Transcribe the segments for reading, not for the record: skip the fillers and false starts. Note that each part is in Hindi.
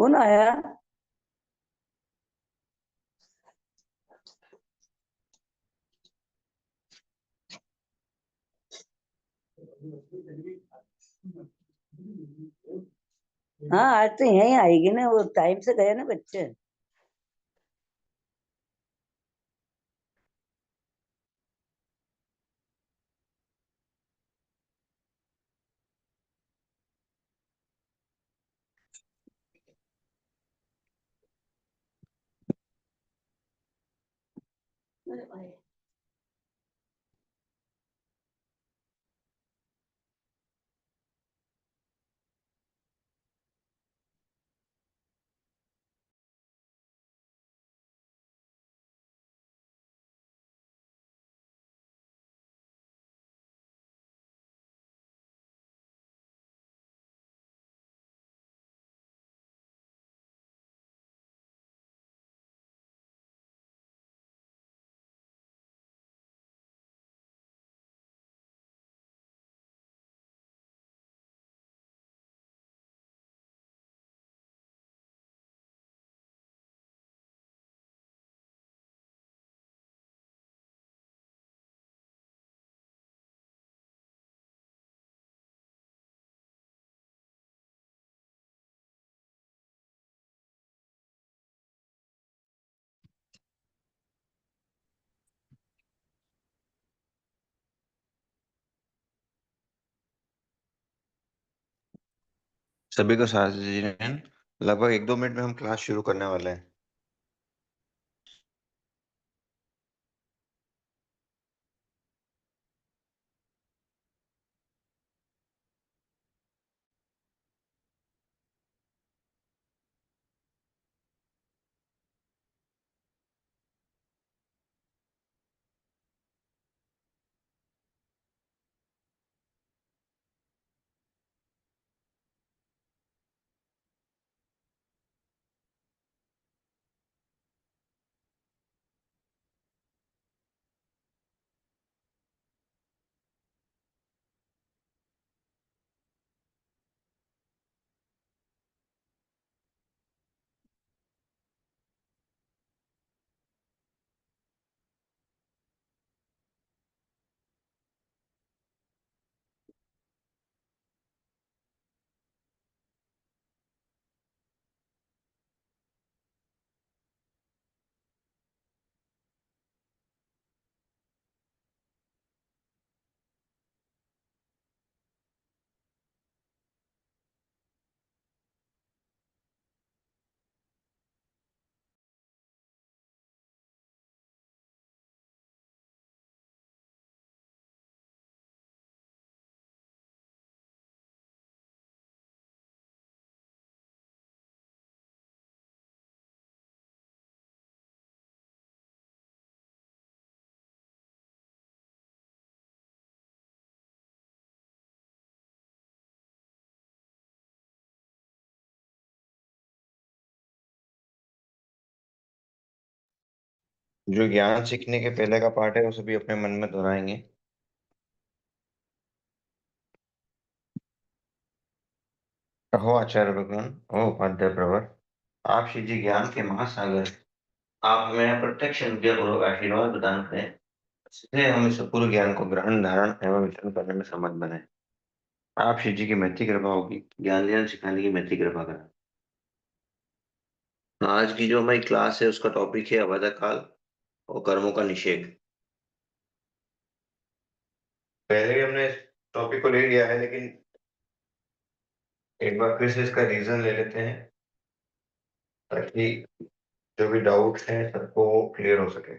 कौन आया? हाँ, आज तो यहीं आएगी ना, वो टाइम से गए ना बच्चे। सभी को साजिन लगभग 1-2 मिनट में हम क्लास शुरू करने वाले हैं। जो ज्ञान सीखने के पहले का पार्ट है वो सभी अपने मन में दोहराएंगे। हो आचार्य भगवान, हो उपाध्याय प्रवर, आप श्री जी ज्ञान के महासागर, आप हमें प्रत्यक्ष विद्यापूर्वक आशीर्वाद प्रदान करें, इससे हम इस पूर्ण ज्ञान को ग्रहण धारण एवं वितरण करने में समर्थ बने। आप श्री जी की मैत्री कृपा होगी, ज्ञान ध्यान सिखाने की मैत्री कृपा करें। आज की जो हमारी क्लास है उसका टॉपिक है अवध काल और कर्मों का निषेध। पहले भी हमने इस टॉपिक को ले लिया है, लेकिन एक बार फिर से इसका रीजन ले लेते हैं ताकि जो भी डाउट्स हैं सबको क्लियर हो सके।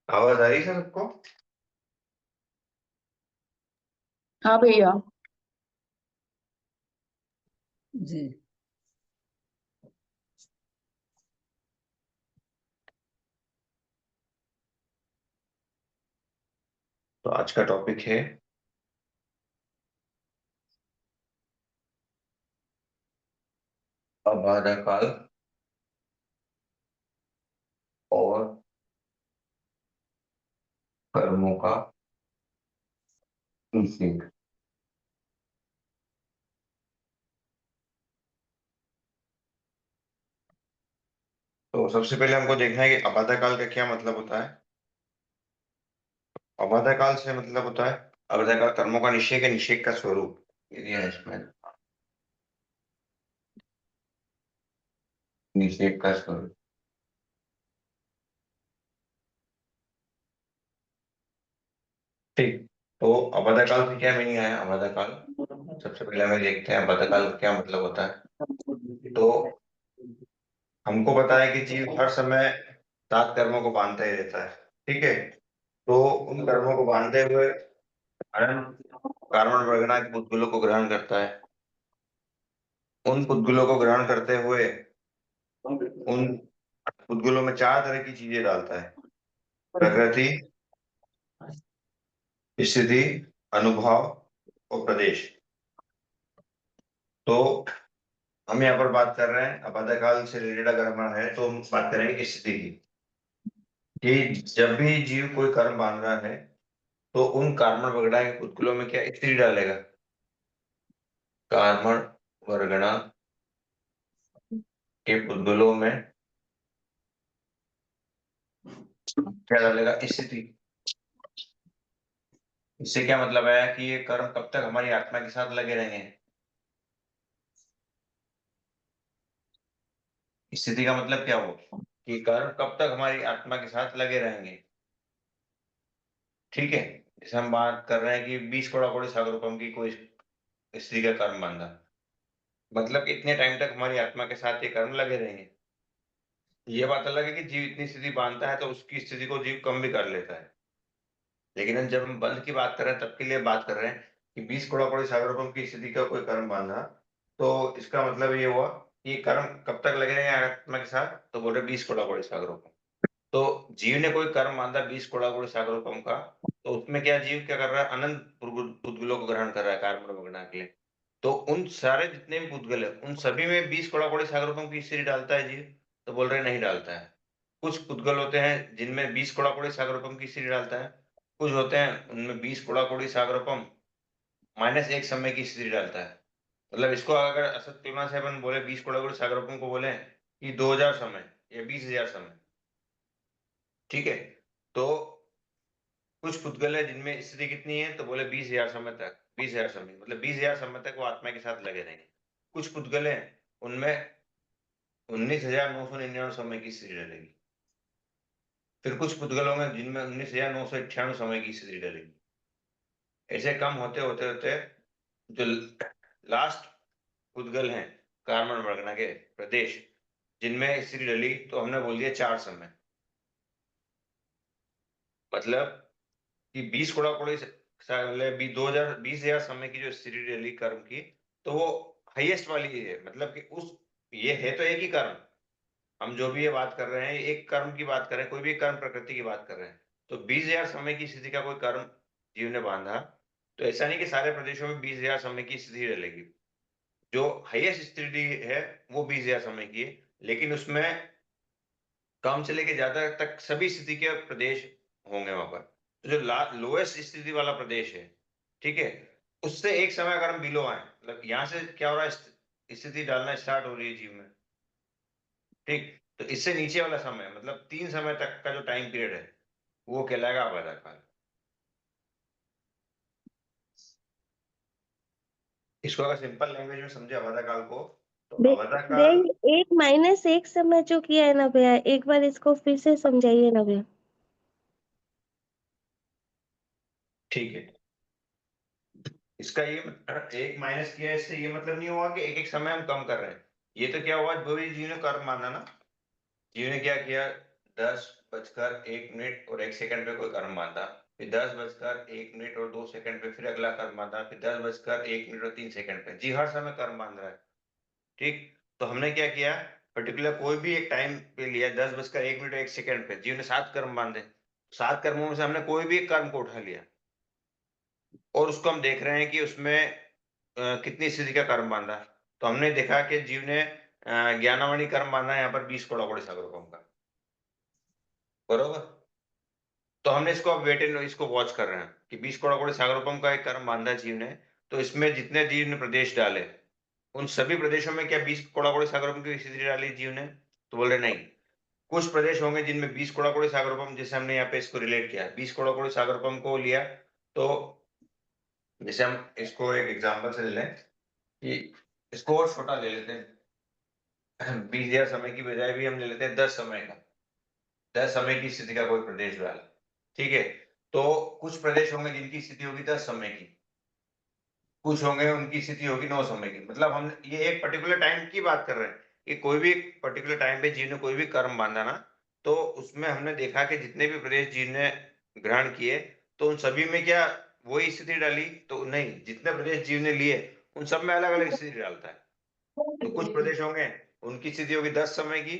आवाज आ रही है सबको? हाँ भैया। जी। तो आज का टॉपिक है अबाधा काल और कर्मों का निषेध। तो सबसे पहले हमको देखना है कि अबाधा काल का क्या मतलब होता है। अबाधा काल से मतलब होता है अबाधा काल कर्मों का निषेध या निषेध का स्वरूप। ये दिया है इसमें, निषेध का स्वरूप। ठीक। तो अबाधा काल से क्या मीनिंग है अबाधा काल। सबसे पहले हमें देखते हैं अबाधा काल का क्या मतलब होता है। तो हमको पता है कि जीव हर समय 7 कर्मों को बांधता ही रहता है। ठीक है। तो उन कर्मों को बांधते हुए अनंत कार्बन वर्गना के पुद्गलों को ग्रहण करता है। उन पुद्गलों को ग्रहण करते हुए उन पुद्गलों में 4 तरह की चीजें डालता है। प्रकृति, स्थिति, अनुभव और प्रदेश। तो हम यहाँ पर बात कर रहे हैं अबाधा काल से रिलेटेड अगर हमारा है तो हम बात करेंगे स्थिति की, कि जब भी जीव कोई कर्म बांध रहा है तो उन कार्बन वर्गना के पुद्गलों में क्या स्त्री डालेगा। कार्बन वर्गना के पुद्गलों में क्या डालेगा, स्थिति। इससे क्या मतलब है कि ये कर्म कब तक हमारी आत्मा के साथ लगे रहेंगे। स्थिति का मतलब क्या हो कि कर्म कब तक हमारी आत्मा के साथ लगे रहेंगे। ठीक है। जैसे हम बात कर रहे हैं कि 20 करोड़ कोड़ी सागर रुपम की कोई स्त्री का कर्म बांधा, मतलब कि इतने टाइम तक हमारी आत्मा के साथ ये कर्म लगे रहेंगे। ये बात अलग है कि जीव इतनी स्थिति बांधता है तो उसकी स्थिति को जीव कम भी कर लेता है। लेकिन जब हम बंध की बात कर रहे हैं तब के लिए बात कर रहे हैं कि 20 करोड़ कोड़ी सागर रुपम की स्थिति का कोई कर्म बांधा, तो इसका मतलब ये हुआ कि कर्म कब तक लगे रहेंगे आत्मा के साथ। तो बोल रहे 20 करोड़ कोड़ी सागर रुपम। तो जीव ने कोई कर्म बांधा 20 करोड़ कोड़ी सागर रुपम का, तो उसमें क्या जीव क्या कर रहा है, अनंत पुद्गलों को ग्रहण कर रहा है कार्बन वगैरह के लिए। तो उन सारे जितने भी पुद्गल है उन सभी में 20 करोड़ कोड़ी सागर रुपम की स्त्री डालता है जीव। तो बोल रहे नहीं डालता है। कुछ पुद्गल होते हैं जिनमें 20 करोड़ कोड़ी सागर रुपम की स्त्री डालता है, कुछ होते हैं उनमें 20 करोड़ कोड़ी सागर रुपम -1 समय की स्त्री डालता है। मतलब इसको अगर असत तुलना से अपन बोले 20 करोड़ कोड़ी सागर रुपम को बोले कि 2000 समय या 20,000 समय। ठीक है। तो कुछ पुद्गल है जिनमें स्थिति कितनी है, तो बोले 20,000 समय तक, 20,000 समय मतलब 20,000 समय तक वो आत्मा के साथ लगे रहेंगे। कुछ पुद्गल है उनमें 19,999 समय की स्थिति डलेगी। फिर कुछ पुद्गल होंगे जिनमें 19,998 समय की स्थिति डलेगी। ऐसे कम होते होते होते जो लास्ट पुद्गल हैं कार्बन वर्गना के प्रदेश जिनमें स्थिति डली, तो हमने बोल दिया 4 समय। मतलब कि 20 कोड़ा कोड़ी 20,000 समय की जो स्थिति रैली कर्म की, तो वो हाईएस्ट वाली है। मतलब कि उस ये है तो एक ही कर्म, हम जो भी ये बात कर रहे हैं एक कर्म की बात कर रहे हैं, कोई भी कर्म प्रकृति की बात कर रहे हैं। तो 20,000 समय की स्थिति का कोई कर्म जीव ने बांधा, तो ऐसा नहीं कि सारे प्रदेशों में 20,000 समय की स्थिति रहेगी। जो हाईएस्ट स्थिति है वो 20,000 समय की है, लेकिन उसमें कम से लेके ज्यादा तक सभी स्थिति के प्रदेश होंगे वहां पर। तो जो लोएस्ट स्थिति वाला प्रदेश है, ठीक है, उससे एक समय अगर हम बिलो आए, मतलब यहाँ से क्या हो रहा है, स्थिति डालना स्टार्ट हो रही है जीव में। ठीक। तो इससे नीचे वाला समय मतलब 3 समय तक का जो टाइम पीरियड है वो कहलाएगा अबाधा काल। इसको अगर सिंपल लैंग्वेज में समझे अबाधा काल को, तो अबाधा काल। एक -1 समय जो किया है ना भैया, एक बार इसको फिर से समझाइए ना भैया। ठीक है। इसका ये एक माइनस किया है, इससे ये मतलब नहीं हुआ कि एक एक समय हम कम कर रहे हैं। ये तो क्या हुआ, जो भी जीव ने कर्म माना ना, जीव ने क्या किया, 10:01 पे कोई कर्म बांधा, फिर 10:01 पे फिर अगला कर्म बांधा, फिर 10:01 पे। जी हर समय कर्म बांध रहा है। ठीक। तो हमने क्या किया, पर्टिकुलर कोई भी एक टाइम पे लिया, 10:01 पे जीव ने 7 कर्म बांधे। 7 कर्मों में से हमने कोई भी एक कर्म को उठा लिया और उसको हम देख रहे हैं कि उसमें कितनी स्थिति का कर्म बांधा। तो हमने देखा कि जीव ने ज्ञानावाणी कर्म बांधा यहाँ पर 20 करोड़ सागर का, बरोबर। तो हमने इसको अब वेट एंड इसको वॉच कर रहे हैं कि 20 कोड़ाकोड़ी सागरोपम का एक कर्म बांधा जीव ने, तो इसमें जितने जीव ने प्रदेश डाले उन सभी प्रदेशों में क्या 20 कोड़ाकोड़ी सागरोपम की स्थिति डाली जीव ने? तो बोल रहे नहीं, कुछ प्रदेश होंगे जिनमें 20 कोड़ाकोड़ी सागरोपम, जैसे हमने यहाँ पे इसको रिलेट किया 20 कोड़ाकोड़ी सागरोपम को लिया। तो जैसे हम इसको एक एग्जांपल से ले लें कि इसको और छोटा ले लेते हैं 20,000 समय की बजाय भी हम ले लेते हैं 10 समय का, 10 समय की स्थिति का कोई प्रदेश डाला, ठीक है। तो कुछ प्रदेश होंगे जिनकी स्थिति होगी 10 समय की, कुछ होंगे उनकी स्थिति होगी 9 समय की। मतलब हम ये एक पर्टिकुलर टाइम की बात कर रहे हैं कि कोई भी पर्टिकुलर टाइम पे जीव ने कोई भी कर्म बांधा ना, तो उसमें हमने देखा कि जितने भी प्रदेश जीव ने ग्रहण किए तो उन सभी में क्या वही स्थिति डाली? तो नहीं, जितने प्रदेश जीव ने लिए उन सब में अलग अलग स्थिति डालता है। तो कुछ प्रदेश होंगे उनकी स्थिति होगी 10 समय की,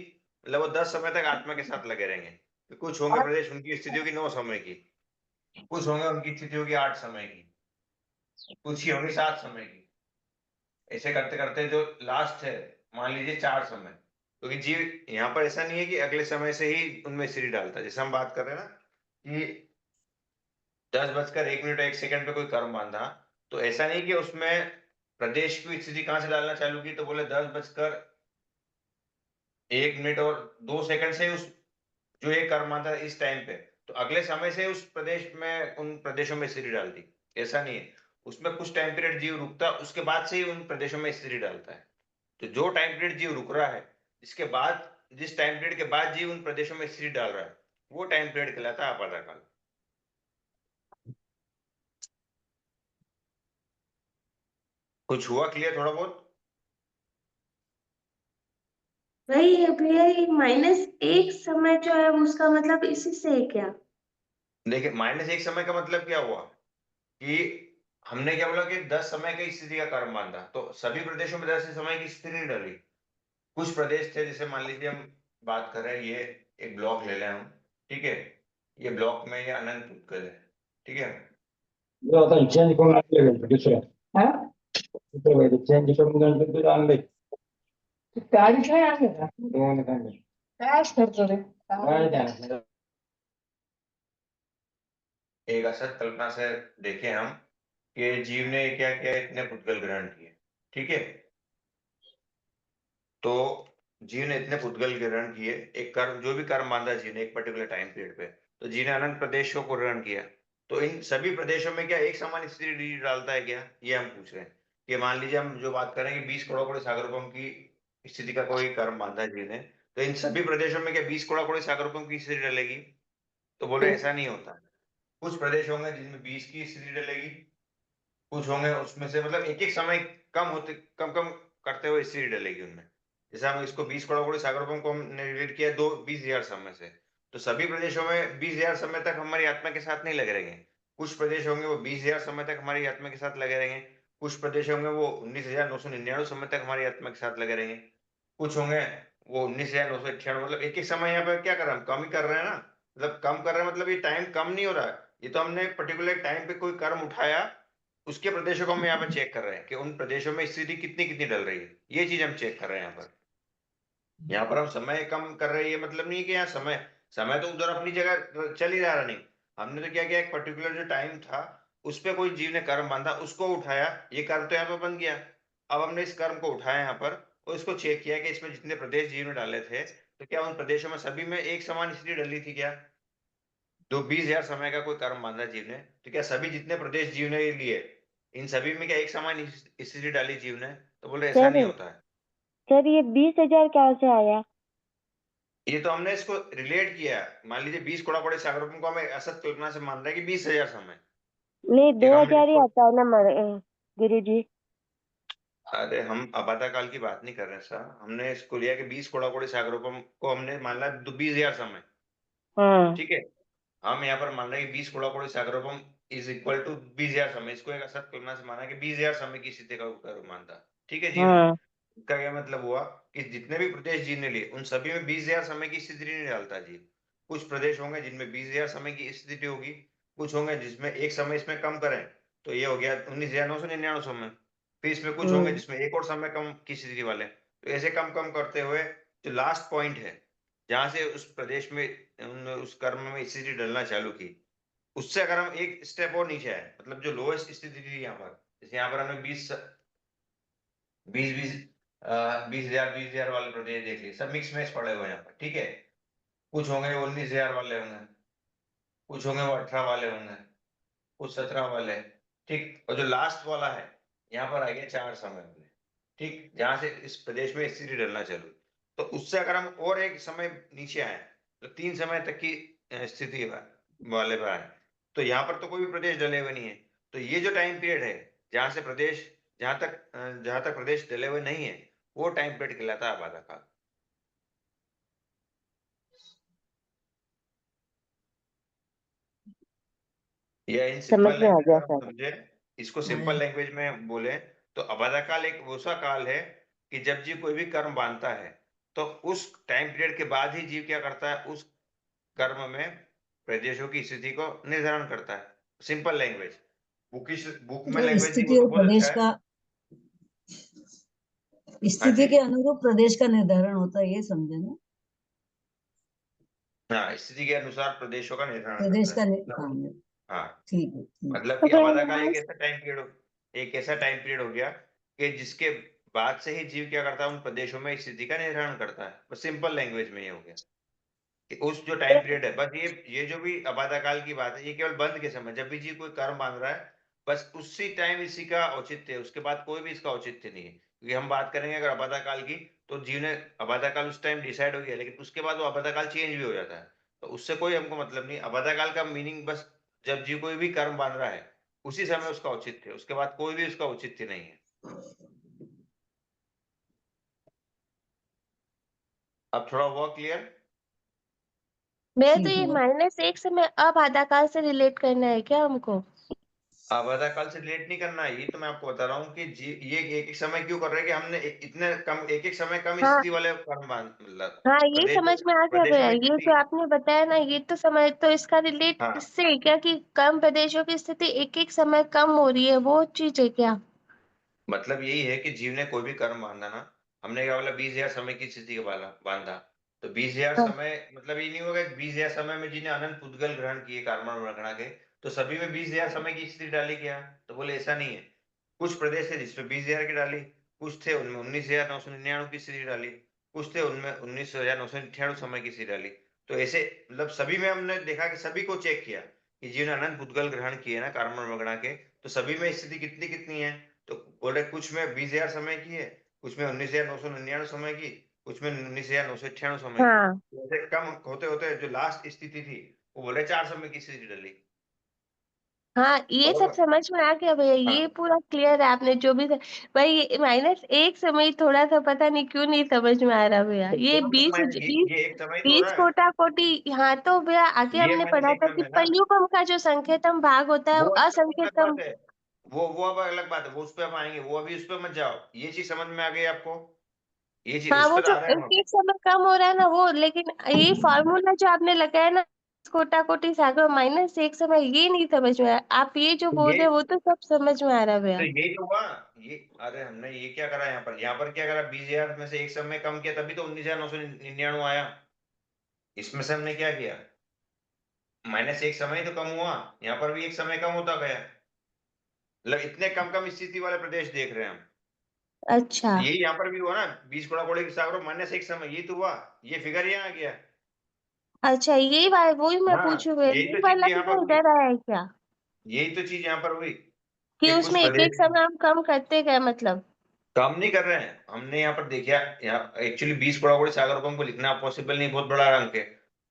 मतलब वो 10 समय तक आत्मा के साथ लगे रहेंगे। फिर कुछ होंगे प्रदेश उनकी स्थिति होगी 9 समय की, कुछ होंगे उनकी स्थिति होगी 8 समय की, कुछ ही होंगी 7 समय की। ऐसे करते करते जो लास्ट है मान लीजिए 4 समय, क्योंकि जीव यहाँ पर ऐसा नहीं है कि अगले समय से ही उनमें स्थिति डालता है। जैसे हम बात कर रहे हैं ना कि 10:01 पे कोई कर्म बांधा, तो ऐसा नहीं कि उसमें प्रदेश की स्थिति कहां से डालना चालू की, तो बोले 10:01 और 2 सेकंड से उस जो ये कर्म बांधा इस टाइम पे, तो अगले समय से उस प्रदेश में उन प्रदेशों में स्थिति डाल दी। ऐसा नहीं है, उसमें कुछ टाइम पीरियड जीव रुकता है, उसके बाद से ही उन प्रदेशों में स्थिति डालता है। तो जो टाइम पीरियड जीव रुक रहा है, इसके बाद जिस टाइम पीरियड के बाद जीव उन प्रदेशों में स्थिति डाल रहा है, वो टाइम पीरियड कहलाता है आपातकाल। कुछ हुआ क्लियर थोड़ा बहुत? वही है भैया, ये -1 समय जो है उसका मतलब इसी से है क्या? देखिए -1 समय का मतलब क्या हुआ कि हमने क्या बोला कि 10 समय की स्थिति का कर्म बांधा, तो सभी प्रदेशों में 10 समय की स्थिति नहीं डाली। कुछ प्रदेश थे, जैसे मान लीजिए हम बात कर रहे हैं, ये एक ब्लॉक ले लें हम, ठीक है। ये ब्लॉक में ये अनंत उत्कल है, ठीक है। Io ho licenze con la Lega, perché c'è. Tutte le licenze con la Lega. गाड़ी क्या है आगे का? Non ne cambia. क्रैश कर दो रे। Guarda, एक असत कल्पना से देखें हम कि जीव ने क्या किया, इतने पुद्गल ग्रहण किए, ठीक है। तो जीव ने इतने पुद्गल ग्रहण किए, एक कर्म जो भी कर्म बांधा जीव ने एक पर्टिकुलर टाइम पीरियड पे, तो जीव ने अनंत प्रदेशों को ग्रहण किया। तो इन सभी प्रदेशों में क्या एक समान स्थिति डालता है क्या, ये हम पूछ रहे हैं। कि मान लीजिए हम जो बात करें कि 20 कोड़ाकोड़ी सागरोपम की स्थिति का कोई कर्म बांधा जीव ने, तो इन सभी प्रदेशों में क्या 20 कोड़ाकोड़ी सागरोपम की स्थिति डलेगी? तो बोले ऐसा नहीं होता। कुछ प्रदेश होंगे जिनमें 20 की स्थिति डलेगी, कुछ होंगे उसमें से मतलब एक एक समय कम होते कम कम करते हुए स्थिति डलेगी उनमें। जैसे हम इसको 20 कोड़ाकोड़ी सागरोपम को हमने रिलेट किया 20,000 समय से, तो सभी प्रदेशों में 20,000 समय तक हमारी आत्मा के साथ नहीं लगे रहेंगे। कुछ प्रदेश होंगे वो 20,000 समय तक हमारी आत्मा के साथ लगे रहेंगे, कुछ प्रदेश होंगे वो 19,999 समय तक हमारी आत्मा के साथ लगे रहेंगे, कुछ होंगे वो 19,998। मतलब एक एक समय यहाँ पे क्या कर रहे हैं, हम कम ही कर रहे हैं ना। मतलब कम कर रहे हैं मतलब ये टाइम कम नहीं हो रहा है, ये तो हमने पर्टिकुलर टाइम पे कोई कर्म उठाया, उसके प्रदेशों को हम यहाँ पे चेक कर रहे हैं कि उन प्रदेशों में स्थिति कितनी कितनी डल रही है, ये चीज हम चेक कर रहे हैं यहाँ पर। यहाँ पर हम समय कम कर रहे हैं, ये मतलब नहीं कि यहाँ समय समय तो उधर अपनी जगह चल ही रहा नहीं। हमने तो क्या किया, एक पर्टिकुलर जो टाइम था उस पे कोई जीव ने कर्म बांधा, उसको उठाया, ये कर्म तो यहाँ पे बन गया। अब हमने इस कर्म को उठाया यहाँ पर और इसको चेक किया कि इसमें जितने प्रदेश जीव ने डाले थे, तो क्या उन प्रदेशों में सभी में एक समान स्थिति डली थी क्या? जो 20,000 समय का कोई कर्म बांधा जीव ने, तो क्या सभी जितने प्रदेश जीव ने लिए इन सभी में क्या एक समान स्थिति डाली जीव ने? तो बोले ऐसा नहीं होता है। सर ये 20,000 कहाँ से आया? ये तो हमने इसको रिलेट किया। मान लीजिए 20 कोड़ाकोड़ी सागरोपम को हमें असत कल्पना से मान रहे हैं कि 20,000 समय। नहीं, एक हमने 2,000 ही इसको, आता है ना गुरु जी। अरे हम अबाता की बात नहीं कर रहे सर, हमने इसको लिया कि 20 कोड़ाकोड़ी सागरोपम को हमने मान लिया 20,000 समय, हाँ ठीक है। हम यहाँ पर मान रहे हैं कि 20 कोड़ाकोड़ी सागरोपम इज इक्वल टू 20,000 समय, इसको एक असत कल्पना से माना कि 20,000 समय की स्थिति का कर्म मानता, ठीक है जीव ने। हाँ इसका क्या मतलब हुआ कि जितने भी प्रदेश जीव ने लिए उन सभी में 20,000 समय की स्थिति नहीं डालता जीव। कुछ प्रदेश होंगे जिनमें 20,000 समय की स्थिति होगी, कुछ होंगे जिसमें एक समय इसमें कम करें, तो ये हो गया 19,999 समय। फिर इसमें कुछ होंगे जिसमें एक और समय कम की स्थिति वाले, तो ऐसे कम कम करते हुए जो लास्ट पॉइंट है जहां से उस प्रदेश में उस कर्म में स्थिति डलना चालू की, उससे अगर हम एक स्टेप और नीचे आए, मतलब जो लोएस्ट स्थिति थी यहाँ पर, जैसे यहाँ पर हमने 20,000 वाले प्रदेश देख लिए, सब मिक्स मैच पड़े हुए हैं यहाँ पर, ठीक है। कुछ होंगे 19,000 वाले होंगे, कुछ होंगे वो 18 वाले होंगे, कुछ 17 वाले, ठीक। और जो लास्ट वाला है यहाँ पर आ गया 4 समय वाले, ठीक, जहां से इस प्रदेश में स्थिति डलना चालू। तो उससे अगर हम और एक समय नीचे आए, तो 3 समय तक की स्थिति वाले पर आए, तो यहाँ पर तो कोई भी प्रदेश डले हुए नहीं है। तो ये जो टाइम पीरियड है जहां से प्रदेश, जहां तक प्रदेश डले हुए नहीं है, वो टाइम पीरियड कहलाता है आबादा काल। या इन समझ सिंपल में आ लैंग्वेज गया में हम सर। समझे, इसको सिंपल हाँ, लैंग्वेज में बोले तो आबादा काल एक ऐसा काल है कि जब जीव कोई भी कर्म बांधता है, तो उस टाइम पीरियड के बाद ही जीव क्या करता है, उस कर्म में प्रदेशों की स्थिति को निर्धारण करता है। सिंपल लैंग्वेज, बुक में तो लैंग्वेज दी स्थिति वो तो और बहुत अच्छा प्रदेश है। का, हाँ स्थिति जी, के अनुरूप प्रदेश का निर्धारण होता है, ये समझे ना। हाँ, स्थिति के अनुसार प्रदेशों का निर्धारण प्रदेश करता का है। हाँ, हाँ, ठीक है, ठीक। मतलब तो कि आबादा काल फिर एक ऐसा टाइम पीरियड हो गया कि जिसके बाद से ही जीव क्या करता है, उन प्रदेशों में स्थिति का निर्धारण करता है। बस सिंपल लैंग्वेज में ये हो गया कि उस जो टाइम पीरियड है, बस ये जो भी आबादा काल की बात है, ये केवल बंद के समय, जब भी जीव कोई कर्म बांध रहा है, बस उसी टाइम इसी का औचित्य है, उसके बाद कोई भी इसका औचित्य नहीं है। क्योंकि हम बात करेंगे अगर आबादा काल की, तो जीव ने आबादा काल उस टाइम डिसाइड हो गया, लेकिन उसके बाद वो आबादा काल चेंज भी हो जाता है, तो उससे कोई हमको मतलब नहीं। आबादा काल का मीनिंग बस जब जीव कोई भी कर्म बांध रहा है, उसी समय उसका औचित्य है, उसके बाद कोई भी उसका औचित्य नहीं है। अब थोड़ा हुआ क्लियर? मैं तो ठीक ये है। -1 समय अब आधा काल से रिलेट करना है क्या हमको? आबादा काल से रिलेट नहीं करना है, ये तो मैं आपको बता रहा हूँ कि ये एक एक समय क्यों कर रहे हैं कि हमने इतने कम, एक एक समय कम हाँ स्थिति वाले कर्म बांध, मतलब हाँ, ये प्रदेश, समझ में आ गया प्रदेशों भैया। में ये स्थिति। जो आपने बताया ना, ये तो समझ, तो इसका रिलेट हाँ, इससे है क्या कि कम प्रदेशों की स्थिति एक एक समय कम हो रही है, वो चीज है क्या? मतलब यही है कि जीव ने कोई भी कर्म बांधा ना, हमने क्या बोला 20,000 समय की स्थिति का बांधा, तो 20,000 हाँ समय, मतलब ये नहीं होगा 20,000 समय में जिन्हें अनंत पुद्गल ग्रहण किए कर्म रगड़ा के, तो सभी में 20,000 समय की स्थिति डाली क्या, तो बोले ऐसा नहीं है। कुछ प्रदेश थे जिसमें 20,000 की डाली, कुछ थे उनमें 19,999 की स्थिति डाली, कुछ थे उनमें 19,998 समय की स्थिति डाली। तो ऐसे मतलब सभी में हमने देखा कि सभी को चेक किया कि जिन्होंने अनंत पुद्गल ग्रहण किए ना कर्म रगड़ा के, तो सभी में स्थिति कितनी कितनी है, तो बोले कुछ में 20,000 समय की है, कुछ में 19,999 समय की, कुछ में 19,998 समय की। हाँ जैसे कम होते होते जो लास्ट स्थिति थी, वो बोले 4 समय की स्थिति डली। हाँ, ये सब बरोबर। समझ में आ गया भैया। ये हाँ, पूरा क्लियर है आपने जो भी भाई। -1 समय थोड़ा सा पता नहीं क्यों नहीं समझ में आ रहा भैया। तो ये कौन सा 20 माइनस, 20 ये एक समय तो हो 20 रहा है, कोटा कोटि। हाँ तो भैया आगे ये हमने माइनस पढ़ा एक था कि समय है ना, पलयुगम का जो संकेतम भाग होता है वो वो वो अलग असंकेतम। बात है। वो अब अलग बात है, वो उस पर हम आएंगे, वो अभी उस पर मत जाओ। ये चीज समझ में आ गई आपको, ये चीज हाँ, उस वो पर जो आ रहे हैं हम। एक समय कम हो रहा है ना वो, लेकिन ये फॉर्मूला जो आपने लगाया ना, कोटा कोटि सागर -1 समय, ये नहीं समझ में आया। आप ये जो तो बोल ये रहे हो वो तो सब समझ में आ रहा है तो भैया। यही तो हुआ। ये अरे हमने ये क्या करा यहाँ पर क्या करा, 20,000 में से एक समय कम किया, तभी तो 19,999 आया। इसमें से हमने क्या किया, -1 समय तो कम हुआ, यहाँ पर भी एक समय कम होता गया। मतलब इतने कम कम स्थिति वाले प्रदेश देख रहे हैं हम। अच्छा तो यही यहाँ पर भी हुआ ना, 20 गुणा कोड़े के सागर -1 समय, ये तो हुआ, ये फिगर यहाँ आ गया। अच्छा, ये वाला वही मैं हाँ, पूछू भैया, यही ये तो चीज वाला यहाँ पर फिगर हुई, इधर आया है क्या? यही तो चीज यहाँ पर हुई कि कि कुछ उसमें एक एक प्रदेश समय हम कम करते गए मतलब। काम नहीं कर रहे हैं। हमने यहाँ पर देखा, यहाँ एक्चुअली 20 गुणा सागर को हमको लिखना पॉसिबल नहीं, बहुत बड़ा अंक है,